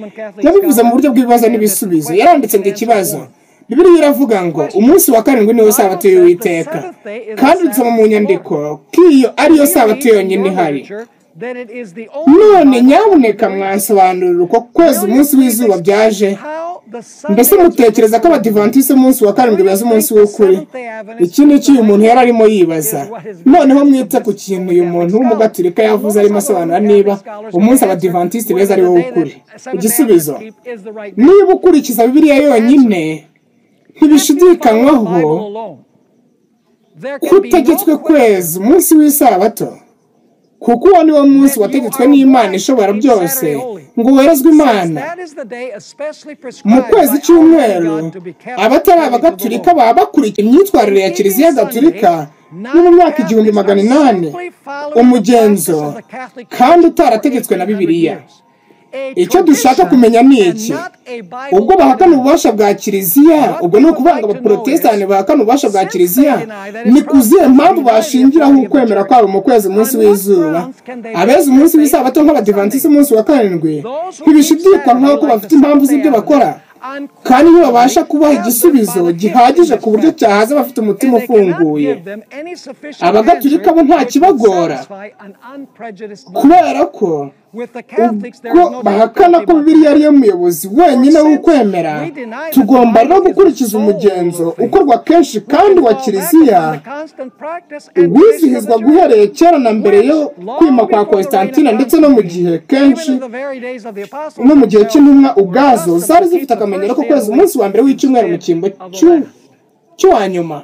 yabivuze mu buryo bw'ibibazo n'ibisubizo. Yaranditse ngo ikibazo, Bibiliya iravuga ngo umunsi wa karindwi niwo sabato y'Uwiteka, kandi dusoma mu nyandiko ko iyo ariyo sabato yonyine ihari. None nyabuneka mwansobanurira uko kwezi umunsi w'izuba byaje? Mbese mutekereza ko abadivantiste umunsi wa karindwi beza umunsi w'ukuri? Iki ni cyo uyu muntu yari arimo yibaza. Noneho mwite ku kintu uyu muntu w'umugatulika yavuze arimo asobanura niba umunsi abadivantiste beza ari wo w'ukuri. Igisubizo, niba ukurikiza Bibiliya yonyine ntibishidikanywaho kutegetswe kwezi umunsi w'isabato, kuko uwo ni wo munsi wategetswe n'Imana ishobora byose ngo werezwe Imana. Mu kwezi cy'umweru abatari abagatulika baba bakurikira imyitwarire ya kiliziya gatulika no mu myaka 1800 umugenzo kandi utarategetswe na Bibiliya. Icyo dushaka kumenya ni iki? Ubwo bahakana ububasha bwa kiliziya, ubwo ni ukuvanga abaprotestant bahakana ububasha bwa kiliziya, ni kuzihe mpamvu bashingiraho ukwemera kwabo mu kwezi umunsi w'izuba? Abeza umunsi w'isabato nk'abadivantiste umunsi wa karindwi ntibishidikwa nk'uko bafite impamvu z'ibyo bakora, kandi iyo babasha kubaha igisubizo gihagije ku buryo cyahaza bafite umutima ufunguye. Abagatulika bo nta kibagora, kubera ko ubwo bahakana ko Bibiliya ariyo muyobozi wenyine w'ukwemera, tugomba no gukurikiza umugenzo ukorwa kenshi kandi wa kiliziya wizihizwa guhereye kera na mbere yo kwima kwa Constantine, ndetse no mu gihe kenshi no mu gihe cy'intumwa ubwazo zari zifite akamenyero ko kwezi umunsi wa mbere w'icyumweru mu cyimbo cy'uwa nyuma.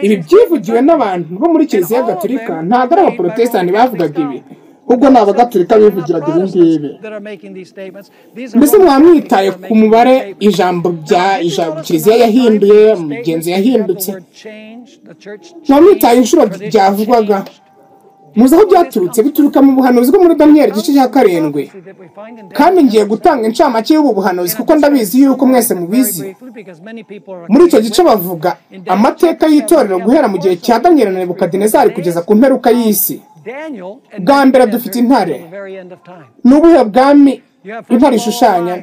Ibi byivugiwe n'abantu bo muri kiliziya gatulika, ntabwo ari abaprotestant bavugaga ibi. ubwo n'abagatolika bivugiraga ibi ngibi. Mbese mwamwitaye ku mubare ijambo kiliziya yahinduye, umugenzi yahindutse, mwamwitaye inshuro byavugwaga. Muzi aho byaturutse? Bituruka mu buhanuzi bwo muri Daniyeli igice cya 7. Kandi ngiye gutanga incamake y'ubu buhanuzi kuko ndabizi yuko mwese mubizi. Muri icyo gice bavuga amateka y'itorero guhera mu gihe cya Daniyeli na Nebukadinezari kugeza ku mperuka y'isi. Bwa mbere dufite intare. N'ubuhe bwami intare ishushanya?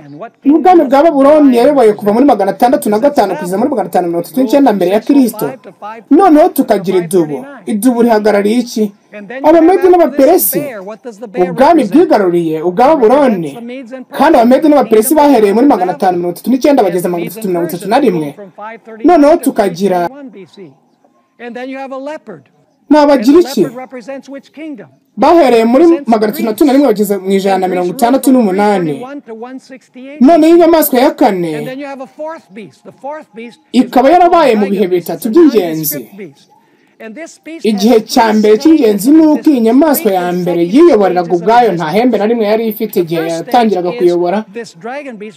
N'ubwami bwa Babuloni yayoboye kuva muri 605 kugeza muri 539 mbere ya Kristo. Noneho tukagira idubu. Idubu rihagarariye iki? Abamedi n'abaperesi. Ubwami bwigaruriye ubwa Babuloni. Kandi abamedi n'abaperesi bahereye muri 539 bageza 331. Noneho tukagira n'abagira iki? Bahereye muri 301 bageze mu 168. Noneho inyamaswa ya kane ikaba yarabaye mu bihe bitatu by'ingenzi. Igihe cya mbere cy'ingenzi ni uko iyi nyamaswa ya mbere yiyoboreraga ubwayo, nta hembe na rimwe yari ifite igihe yatangiraga kuyobora.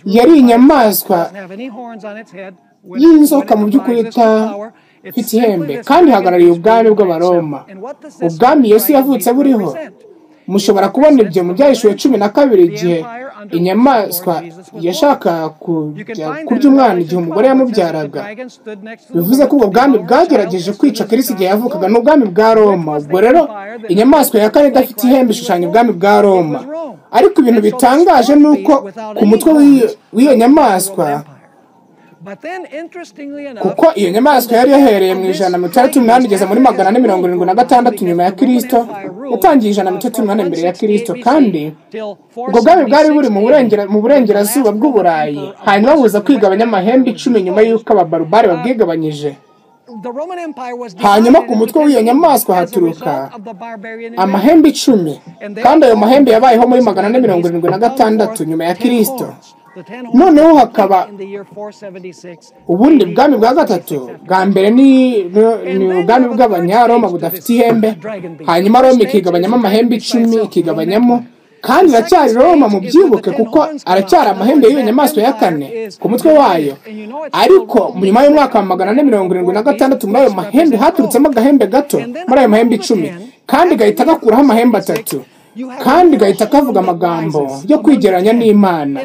Yari inyamaswa y'inzoka mu by'ukuri ifite ihembe, kandi ihagarariye ubwami bw'Abaroma. Ubwami Yesu yavutse buriho. Mushobora kubona ibyo mu Byahishuwe 12 igihe inyamaswa yashaka kurya umwana igihe umugore yamubyaraga. Bivuze ko ubwo bwami bwagerageje kwica Kristo igihe yavukaga, n'ubwami bwa Roma. Ubwo rero inyamaswa ya kane idafite ihembe ishushanya ubwami bwa Roma. Ariko ibintu bitangaje ni uko ku mutwe w'iyo nyamaswa, kuko iyo nyamaswa yari yahereye mu 138 igeza muri 476 nyuma ya Kristo, yatangiye 138 mbere ya Kristo, kandi ubwo bwami bwari buri mu burengerazuba bw'Uburayi. Hanyuma buza kwigabanya amahembe 10 nyuma y'uko ababarubari babwigabanyije. Hanyuma ku mutwe w'iyo nyamaswa haturuka amahembe 10, kandi ayo mahembe yabayeho muri 476 nyuma ya Kristo. Noneho hakaba ubundi bwami bwa gatatu. Bwa mbere ni ubwami bw'Abanyaroma budafite ihembe. Hanyuma Roma ikigabanyamo amahembe 10, ikigabanyamo, kandi iracyari Roma mu byibuke, kuko aracyari amahembe y'iyo nyamaswa ya kane ku mutwe wayo. Ariko nyuma y'umwaka wa 476 muri ayo mahembe haturutsemo agahembe gato muri ayo mahembe 10, kandi gahita gakuraho amahembe 3, kandi gahita kavuga amagambo yo kwigeranya n'Imana,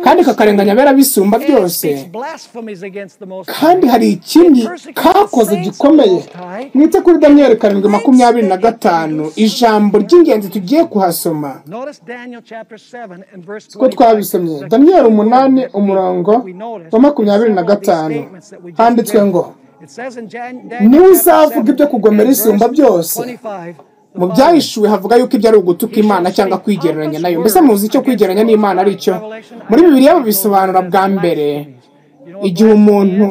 kandi kakarenganya abera bisumba byose. Kandi hari ikindi kakoze gikomeye. Mwite kuri Daniyeli 7:25, ijambo ry'ingenzi tugiye kuhasoma. Ko twabisomye Daniyeli 8 umurongo wa 25, handitswe ngo ntuzavuga ibyo kugomera isumba byose. Mu Byahishuwe havuga yuko ibyo ari ugutuka Imana cyangwa kwigereranya nayo. Mbese muzi icyo kwigereranya n'Imana ari cyo? Muri Bibiliya bisobanura bwa mbere igihe umuntu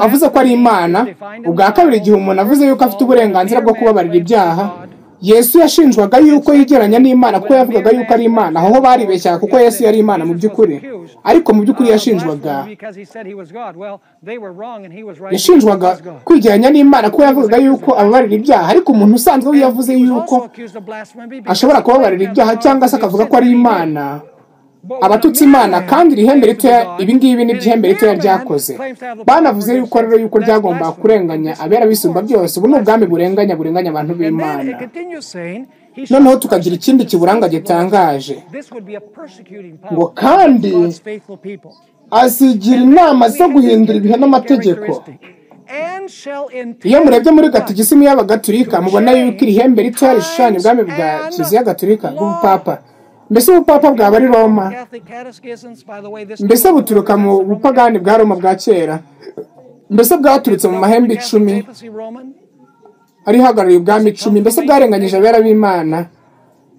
avuze ko ari Imana, ubwa kabiri igihe umuntu avuze yuko afite uburenganzira bwo kubabarira ibyaha. Yesu yashinjwaga yuko yigereranya n'Imana kuko yavugaga yuko ari Imana. Aho baribeshyaga kuko Yesu yari Imana mu by'ukuri, ariko mu by'ukuri yashinjwaga kwigereranya n'Imana kuko yavugaga yuko ababarira ibyaha. Ariko umuntu usanzwe yavuze yuko ashobora kubabarira ibyaha cyangwa se akavuga ko ari Imana, abatutsi Imana. Kandi ihembe ritoya, ibi ngibi ni ihembe ritoya ryakoze. Banavuze yuko rero yuko ryagomba kurenganya abera bisumba byose. Ubu ni ubwami burenganya abantu b'Imana. Noneho tukagira ikindi kiburanga gitangaje, ngo kandi azigira inama zo guhindura ibihe n'amategeko. Iyo murebye muri gatigisimu y'Abagatolika mubona yuko iri hembe ritoya rishushanya ubwami bwa Kiliziya Gatolika bw'ubupapa. Mbese ubupapa bwaba ari Roma? Mbese buturuka mu bupagani bwa Roma bwa kera? Mbese bwaturutse mu mahembe 10 ari hagarariye ubwami 10? Mbese bwarenganyije abera b'Imana?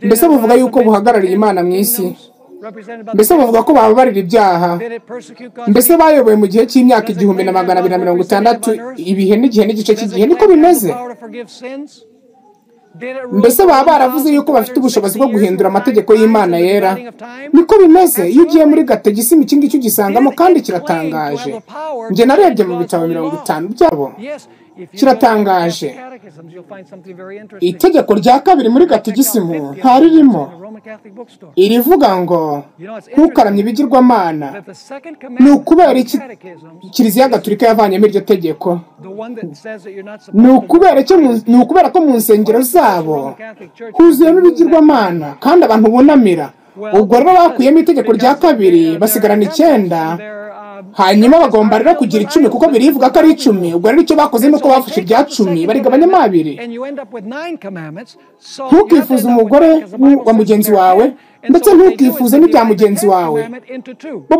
Mbese buvuga yuko buhagarariye Imana mu isi? Mbese bavuga ko bababarira ibyaha? Mbese bayoboye mu gihe cy'imyaka 1260 ibihe n'igihe n'igice cy'igihe? Niko bimeze? Mbese baba baravuze yuko bafite ubushobozi bwo guhindura amategeko y'Imana yera? Niko bimeze? Iyo ugiye muri gatigisimu ikindi cyo gisangamo, kandi kiratangaje. Nje narebye mu bitabo 50 byabo. kiratangaje. Itegeko rya kabiri muri gatigisimu ntaririmo, irivuga ngo ntukaramye ibigirwamana. Ni ukubera iki Kiliziya Gatolika yavanyemo iryo tegeko? Ni ukubera ko mu nsengero zabo huzuyemo ibigirwamana kandi abantu bunamira. Ubwo rero bakuyemo itegeko rya kabiri basigarana 9, hanyuma bagomba rero kugira 10 kuko birivuga ko ari 10. Ubwo rero icyo bakoze nuko bafashe irya 10 barigabanyamo 2. Ntukifuze umugore wa mugenzi wawe ndetse ntukifuze n'ibya mugenzi wawe. Bo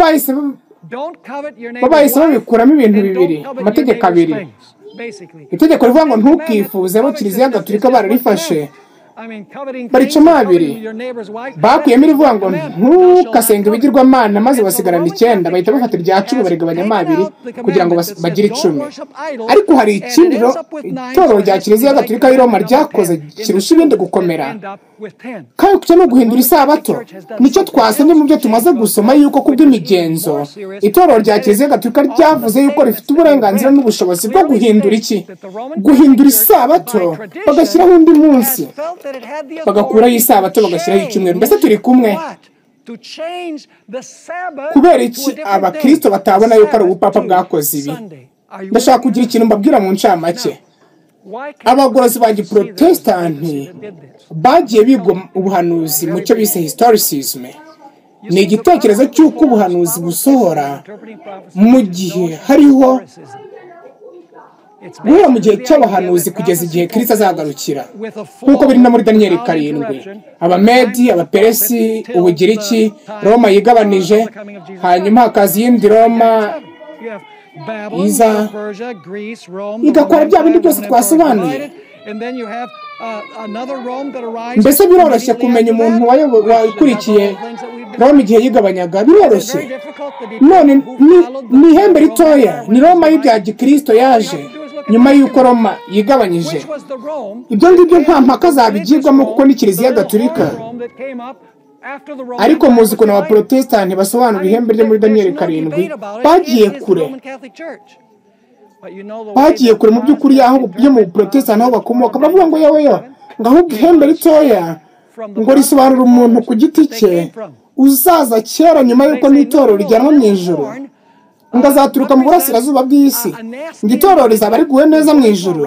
bahise babikuramo ibintu 2, amategeko 2. Itegeko rivuga ngo ntukifuze, abo Kiliziya Gatolika bararifashe baricamo 2. Bakuyemo irivuga ngo ntukasenga ibigirwamana, maze basigarana 9. Bahita bafata irya 10 barigabanyamo 2 kugira ngo bagire 10. Ariko hari ikindi itorero rya Kiliziya Gatolika y'i Roma ryakoze kirusha ibindi gukomera, kandi kucyo no guhindura isabato. Nicyo twasomye mu byo tumaze gusoma, yuko kubw'imigenzo itorero rya Kiliziya Gatolika ryavuze yuko rifite uburenganzira n'ubushobozi bwo guhindura iki? Guhindura isabato, bagashyiraho undi munsi, bagakuraho isabato bagashyiraho icyumweru. Mbese turi kumwe? Kubera iki abakristo batabona yuko ari ubupapa bwakoze ibi? Ndashaka kugira ikintu mbabwira mu ncamake. Abagorozi ba giprotestanti bagiye biga ubuhanuzi mu cyo bise historicism. Ni igitekerezo cy'uko ubuhanuzi busohora mu gihe hariho guhera mu gihe cy'abahanuzi kugeza igihe Kristo azagarukira, nk'uko biri no muri Daniyeli 7. Abamedi, Abaperesi, Ubugiriki, Roma yigabanije, hanyuma hakaza iyindi Roma iza igakora bya bindi byose twasobanuye. Mbese biroroshye kumenya umuntu wakurikiye Roma igihe yigabanyaga? Biroroshye. None ni ihembe ritoya, ni Roma y'ibya gikristo yaje nyuma y'uko Roma yigabanyije. Ibyo ngibyo nta mpaka zabigirwamo kuko ni Kiliziya Gatolika. Ariko muzi ko n'abaprotestanti basobanura ihembe ryo muri Daniyeli 7 bagiye kure mu by'ukuri yaho byo mu Protestanti aho bakomoka. Bavuga ngo yewe ngo ahubwo ihembe ritoya ngo risobanura umuntu ku giti cye uzaza kera nyuma y'uko n'itorero rijyanwa mu ijuru, ngo azaturuka mu burasirazuba bw'isi, ngo itorero rizaba riguwe neza mu ijuru.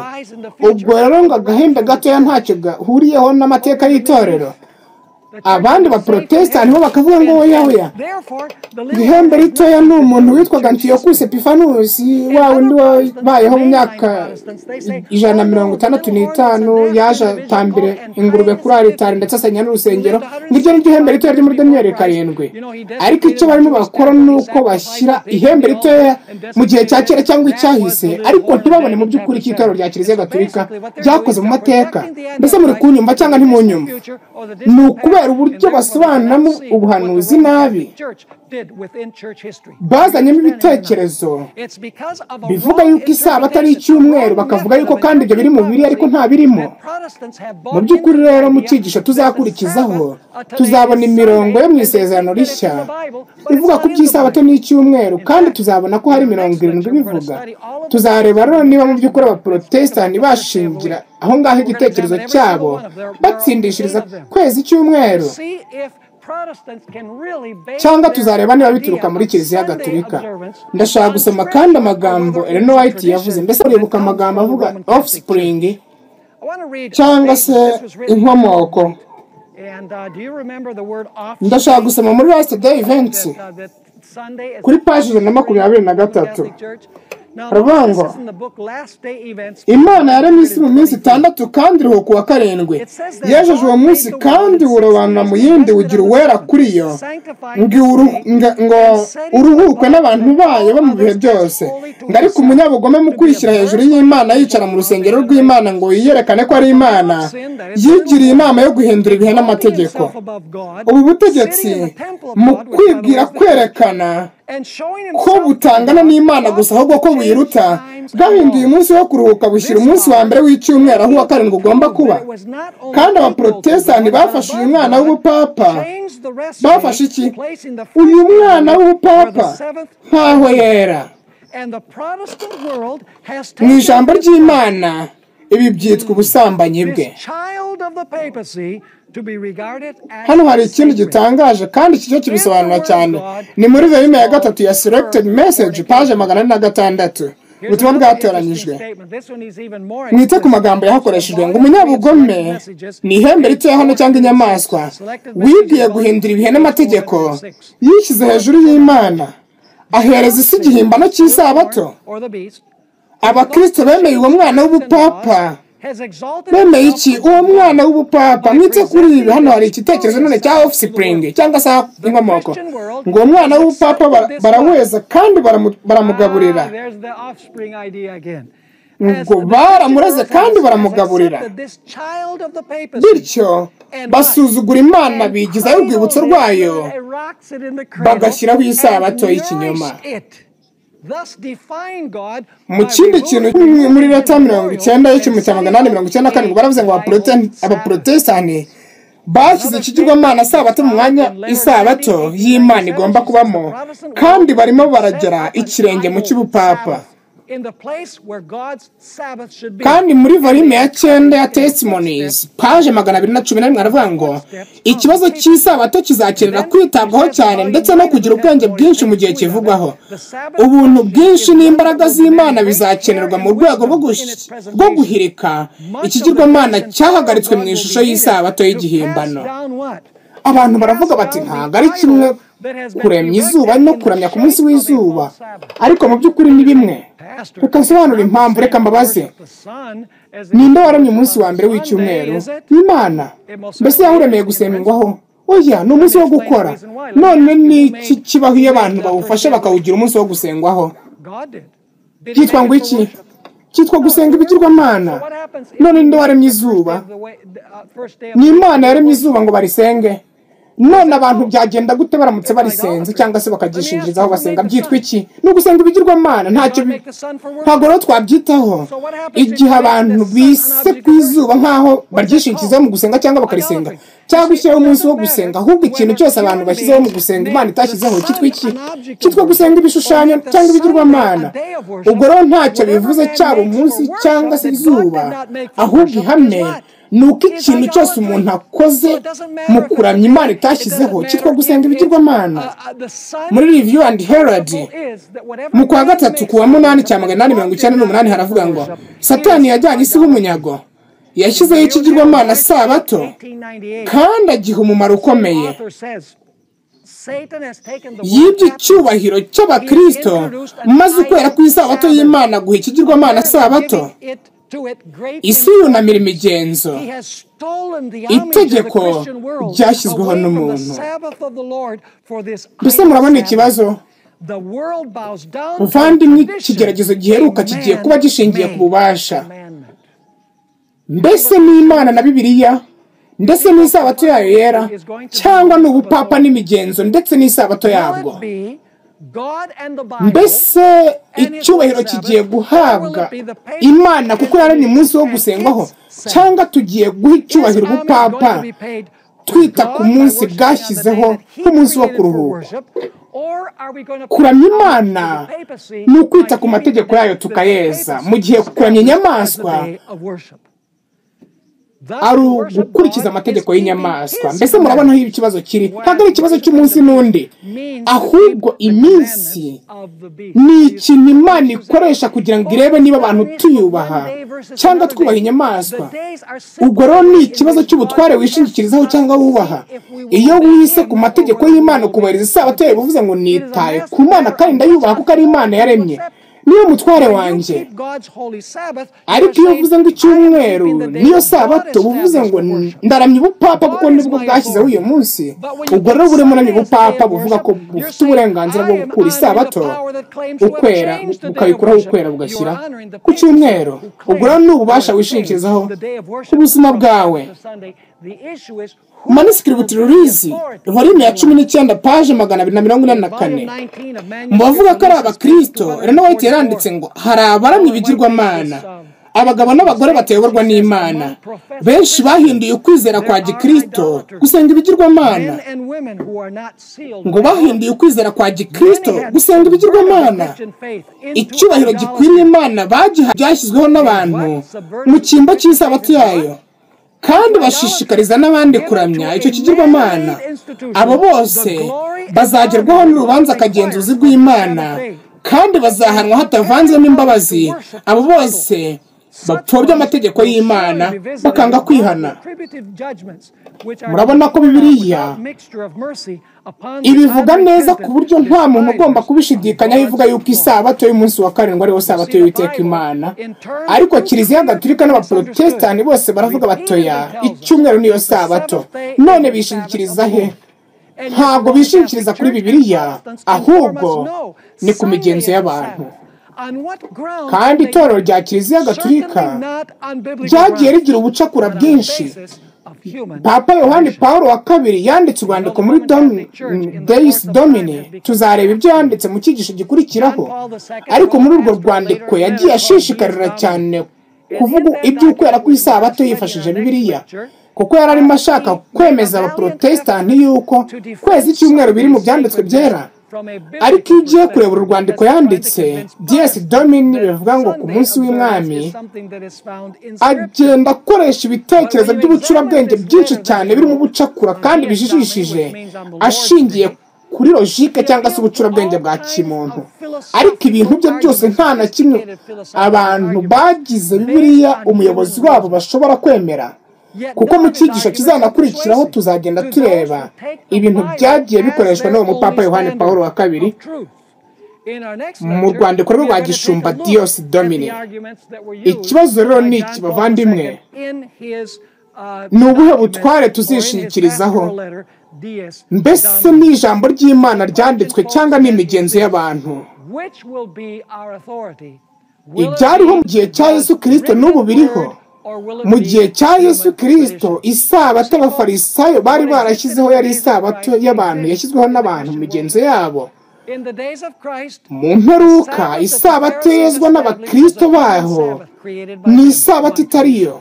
Ubwo rero ngo agahembe gatoya ntacyo gahuriyeho n'amateka y'itorero. Abandi baprotestanti bo bakavuga ngo oya ihembe ritoya ni umuntu witwaga Antiochus Epiphanes, wa wundi wabayeho mu myaka 165, yaje atambire ingurube kuri aritari ndetse asenya n'urusengero. Ngiryo ni ihembe ritoya ryo muri Daniyeli 7. Ariko icyo barimo bakora nuko bashyira ihembe ritoya mu gihe cya kera cyangwa icyahise, ariko ntibabone mu by'ukuri itorero rya Kiliziya Gatolika ryakoze mu mateka. Mbese muri kunyumva cyangwa ntimunyumva? Ni ukubera uburyo basobanuramo ubuhanuzi nabi. Bazanyemo ibitekerezo bivuga yuko isabato ari icyumweru, bakavuga yuko kandi ibyo biri mu Bibiliya ariko nta birimo. Mu by'ukuri rero mu cyigisho tuzakurikizaho tuzabona imirongo yo mu isezerano rishya ivuga ko iby'isabato ni icyumweru, kandi tuzabona ko hari 70 bivuga. Tuzareba rero niba mu by'ukuri abaprotestanti bashingira aho ngaho igitekerezo cyabo batsindishiriza kwezi icyumweru, cyangwa tuzareba niba bituruka muri Kiliziya Gatolika. Ndashaka gusoma kandi amagambo Ellen White yavuze. Mbese uribuka amagambo avuga offspring cyangwa se inkomoko? Ndashaka gusoma muri Last Day Events kuri page 123. Haravuga ngo Imana yaremye isi mu minsi 6 kandi iruhuka kuwa 7. Yejeje uwo munsi kandi urobanura mu yindi ugira uwera kuri yo, ngo uruhukwe n'abantu bayo bo mu bihe byose. Ngo ariko umunyabugome mu kwishyira hejuru y'Imana yicara mu rusengero rw'Imana ngo yiyerekane ko ari Imana, yigiriye inama yo guhindura ibihe n'amategeko. Ubu butegetsi mu kwibwira kwerekana ko butangana n'Imana gusa ahubwo ko buyiruta, bwahinduye umunsi wo kuruhuka bushyira umunsi wa mbere w'icyumweru aho uwa 7 ugomba kuba. Kandi abaprotestanti bafashe uyu mwana w'ubupapa. Bafashe iki? Uyu mwana w'ubupapa nkaho yera, mu ijambo ry'Imana ibi byitwa ubusambanyi bwe. Hano hari ikindi gitangaje kandi cyo kibisobanura cyane. Ni muri volume ya 3 ya Selected Message page 406. Ubutumwa bwatoranyijwe. Mwite ku magambo yahakoreshejwe ngo umunyabugome ni ihembe ritoya hano cyangwa inyamaswa wigiye guhindura ibihe n'amategeko yishyize hejuru y'Imana ahereza isi igihimbano cy'isabato. Abakristo bemeye uwo mwana w'ubupapa. Bemeye iki? Uwo mwana w'ubupapa. Mwite kuri ibi. Hano hari igitekerezo none cya offspring cyangwa se inkomoko ngo uwo mwana w'ubupapa baraweza kandi baramugaburira. Ngo baramureze kandi baramugaburira, bityo basuzugura Imana bigizayo urwibutso rwayo bagashyiraho isabato y'ikinyoma. Mu kindi kintu muri leta 19:897 baravuze ngo abaprotestani bashyize ikigirwamana sabato mu mwanya isabato y'Imana igomba kubamo kandi barimo baragera ikirenge mu cy'ubupapa. Kandi muri volume ya 9 ya Testimonies page 211 aravuga ngo ikibazo cy'isabato kizakenera kwitabwaho cyane ndetse no kugira ubwenge bwinshi mu gihe kivugwaho. Ubuntu bwinshi n'imbaraga z'Imana bizakenerwa mu rwego rwo guhirika ikigirwamana cyahagaritswe mu ishusho y'isabato y'igihimbano. Abantu baravuga bati ntabwo ari kimwe kuremya izuba no kuramya ku munsi w'izuba, ariko mu by'ukuri ni bimwe. Reka nsobanure impamvu. Reka mbabaze, ninde waremye umunsi wa mbere w'icyumweru? Imana. Mbese yawuremeye gusengwaho? Oya, ni umunsi wo gukora. None ni iki kibaho iyo abantu bawufashe bakawugira umunsi wo gusengwaho? Cyitwa ngo iki? Cyitwa gusenga ibigirwamana. None ninde waremye izuba? Ni Imana yaremye izuba ngo barisenge. None abantu byagenda gute baramutse barisenze cyangwa se bakagishingirizaho basenga? Byitwa iki? Ni ugusenga ibigirwamana. Ntabwo rero twabyitaho igihe abantu bise ku izuba nk'aho baryishingirizaho mu gusenga cyangwa bakarisenga cyangwa gushyiraho umunsi wo gusenga. Ahubwo ikintu cyose abantu bashyizeho mu gusenga Imana itashyizeho cyitwa iki? Cyitwa gusenga ibishushanyo cyangwa ibigirwamana. Ubwo rero ntacyo bivuze cyaba umunsi cyangwa se izuba, ahubwo ihame nuko ikintu cyose umuntu akoze mu kuramya Imana itashyizeho cyitwa gusenga ibigirwamana. Muri Review and Herald mu kwa 3 kuwa 8/898 haravuga ngo Satani yajyanye isi nk'umunyago, yashyizeho ikigirwamana sabato kandi agiha umumaro ukomeye. Yibye icyubahiro cy'abakristo maze ukwera ku isabato y'Imana guha ikigirwamana sabato. Isi yunamira imigenzo, itegeko ryashyizweho n'umuntu. Mbese murabona ikibazo? Muvandimwe, ikigeragezo giheruka kigiye kuba gishingiye ku bubasha. Mbese ni Imana na Bibiliya ndetse n'isabato yayo yera, cyangwa ni ubupapa n'imigenzo ndetse n'isabato yabwo? Mbese icyubahiro kigiye guhabwa Imana kuko yaremye umunsi wo gusengwaho, cyangwa tugiye guha icyubahiro ubupapa twita ku munsi bwashyizeho nk'umunsi wo kuruhuka? Kuramya Imana ni ukwita ku mategeko yayo tukayeza, mu gihe kuramya inyamaswa ari gukurikiza amategeko y'inyamaswa. Mbese murabona aho ikibazo kiri? Ntabwo ari ikibazo cy'umunsi n'undi, ahubwo iminsi ni ikintu Imana ikoresha kugira ngo irebe niba abantu tuyubaha cyangwa twubaha inyamaswa. Ubwo rero ni ikibazo cy'ubutware wishingikirizaho cyangwa wubaha. Iyo wise ku mategeko y'Imana ukubahiriza isabato yayo uvuze ngo nitaye ku Mana kandi ndayubaha kuko ari Imana yaremye, niyo mutware wanjye. Ariko iyo uvuze ngo icyumweru niyo sabato uvuze ngo ndaramya ubupapa kuko nibwo bwashyizeho uyu munsi, ubwo rero buri muramya ubupapa buvuga ko bufite uburenganzira bwo gukura isabato ukwera bukayikuraho ukwera bugashyira ku cyumweru. Ubwo rero ni ububasha wishingikirizaho ku buzima bwawe. Manuscript Rurizi volume ya 19 page 244 mu bavuga ko ari abakristo. Reno White yaranditse ngo hari abaramya ibigirwamana abagabo n'abagore batayoborwa n'Imana. Benshi bahinduye ukwizera kwa Gikristo gusenga ibigirwamana. Ngo bahinduye ukwizera kwa Gikristo gusenga ibigirwamana. Icyubahiro gikwiriye Imana byashyizweho n'abantu mu cyimbo cy'isabato yayo, kandi bashishikariza n'abandi kuramya icyo kigirwamana. Abo bose bazagerwaho n'urubanza akagenzuzi rw'Imana, kandi bazahanwa hatavanzemo imbabazi abo bose bapfobya amategeko y'Imana bakanga kwihana. Murabona ko Bibiliya ibivuga neza ku buryo nta muntu ugomba kubishidikanya. Ivuga yuko isabato y'umunsi wa karindwi ariwo sabato y'Uwiteka Imana, ariko Kiliziya Gatolika n'Abaprotestani bose baravuga batoya icyumweru niyo sabato. None bishingikiriza he? Ntabwo bishingikiriza kuri Bibiliya, ahubwo ni ku migenzo y'abantu. Kandi itorero rya Kiliziya Gatolika ryagiye rigira ubucakura bwinshi. Papa Yohani Pawulo wa kabiri yanditse urwandiko muri Deus Domini. Tuzareba ibyo yanditse mu cyigisho gikurikiraho, ariko muri urwo rwandiko yagiye ashishikarira cyane kuvuga iby'ukwera kw'isabato yifashishije Bibiliya, kuko yari arimo ashaka kwemeza Abaprotestani yuko kwezi icyumweru biri mu byanditswe byera. Ariko iyo ugiye kureba uru rwandiko yanditse Deus Domini, bivuga ngo ku munsi w'Umwami, agenda akoresha ibitekerezo by'ubucurabwenge byinshi cyane birimo ubucakura kandi bijijishije, ashingiye kuri logike cyangwa se ubucurabwenge bwa kimuntu. Ariko ibintu bye byose nta na kimwe abantu bagize Bibiliya umuyobozi wabo bashobora kwemera, kuko mu cyigisho kizanakurikiraho tuzagenda tureba ibintu byagiye bikoreshwa n'uwo mupapa Yohani Pawulo wa kabiri mu rwandiko rwe rwa gishumba Deus Domini. Ikibazo rero ni iki bavandimwe? Ni ubuhe butware tuzishingikirizaho? Mbese ni ijambo ry'Imana ryanditswe cyangwa ni imigenzo y'abantu? Ibyariho mu gihe cya Yesu Kristo n'ubu biriho. Mu gihe cya Yesu Kristo, isabato abafarisayo bari barashyizeho yari isabato y'abantu, yashyizweho n'abantu mu migenzo yabo. Mu mperuka, isabato yezwa n'Abakristo baho ni isabato itariyo.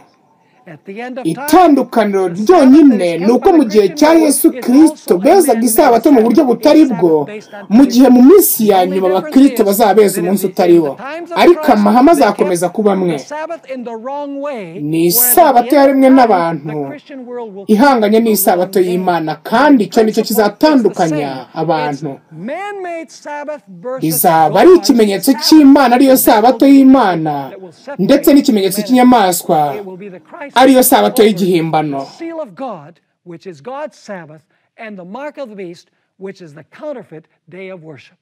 Itandukaniro ryonyine ni uko mu gihe cya Yesu Kristo bezaga isabato mu buryo butari bwo, mu gihe mu minsi ya nyuma Abakristo bazabeza umunsi utariwo, ariko amahame azakomeza kuba amwe. Ni isabato yaremwe n'abantu ihanganye n'isabato y'Imana, kandi icyo nicyo kizatandukanya abantu. Izaba ari ikimenyetso cy'Imana ariyo sabato y'Imana, ndetse n'ikimenyetso cy'inyamaswa ariyo sabato y'igihimbano. Which is God's Sabbath, and the mark of the beast, which is the counterfeit day of worship.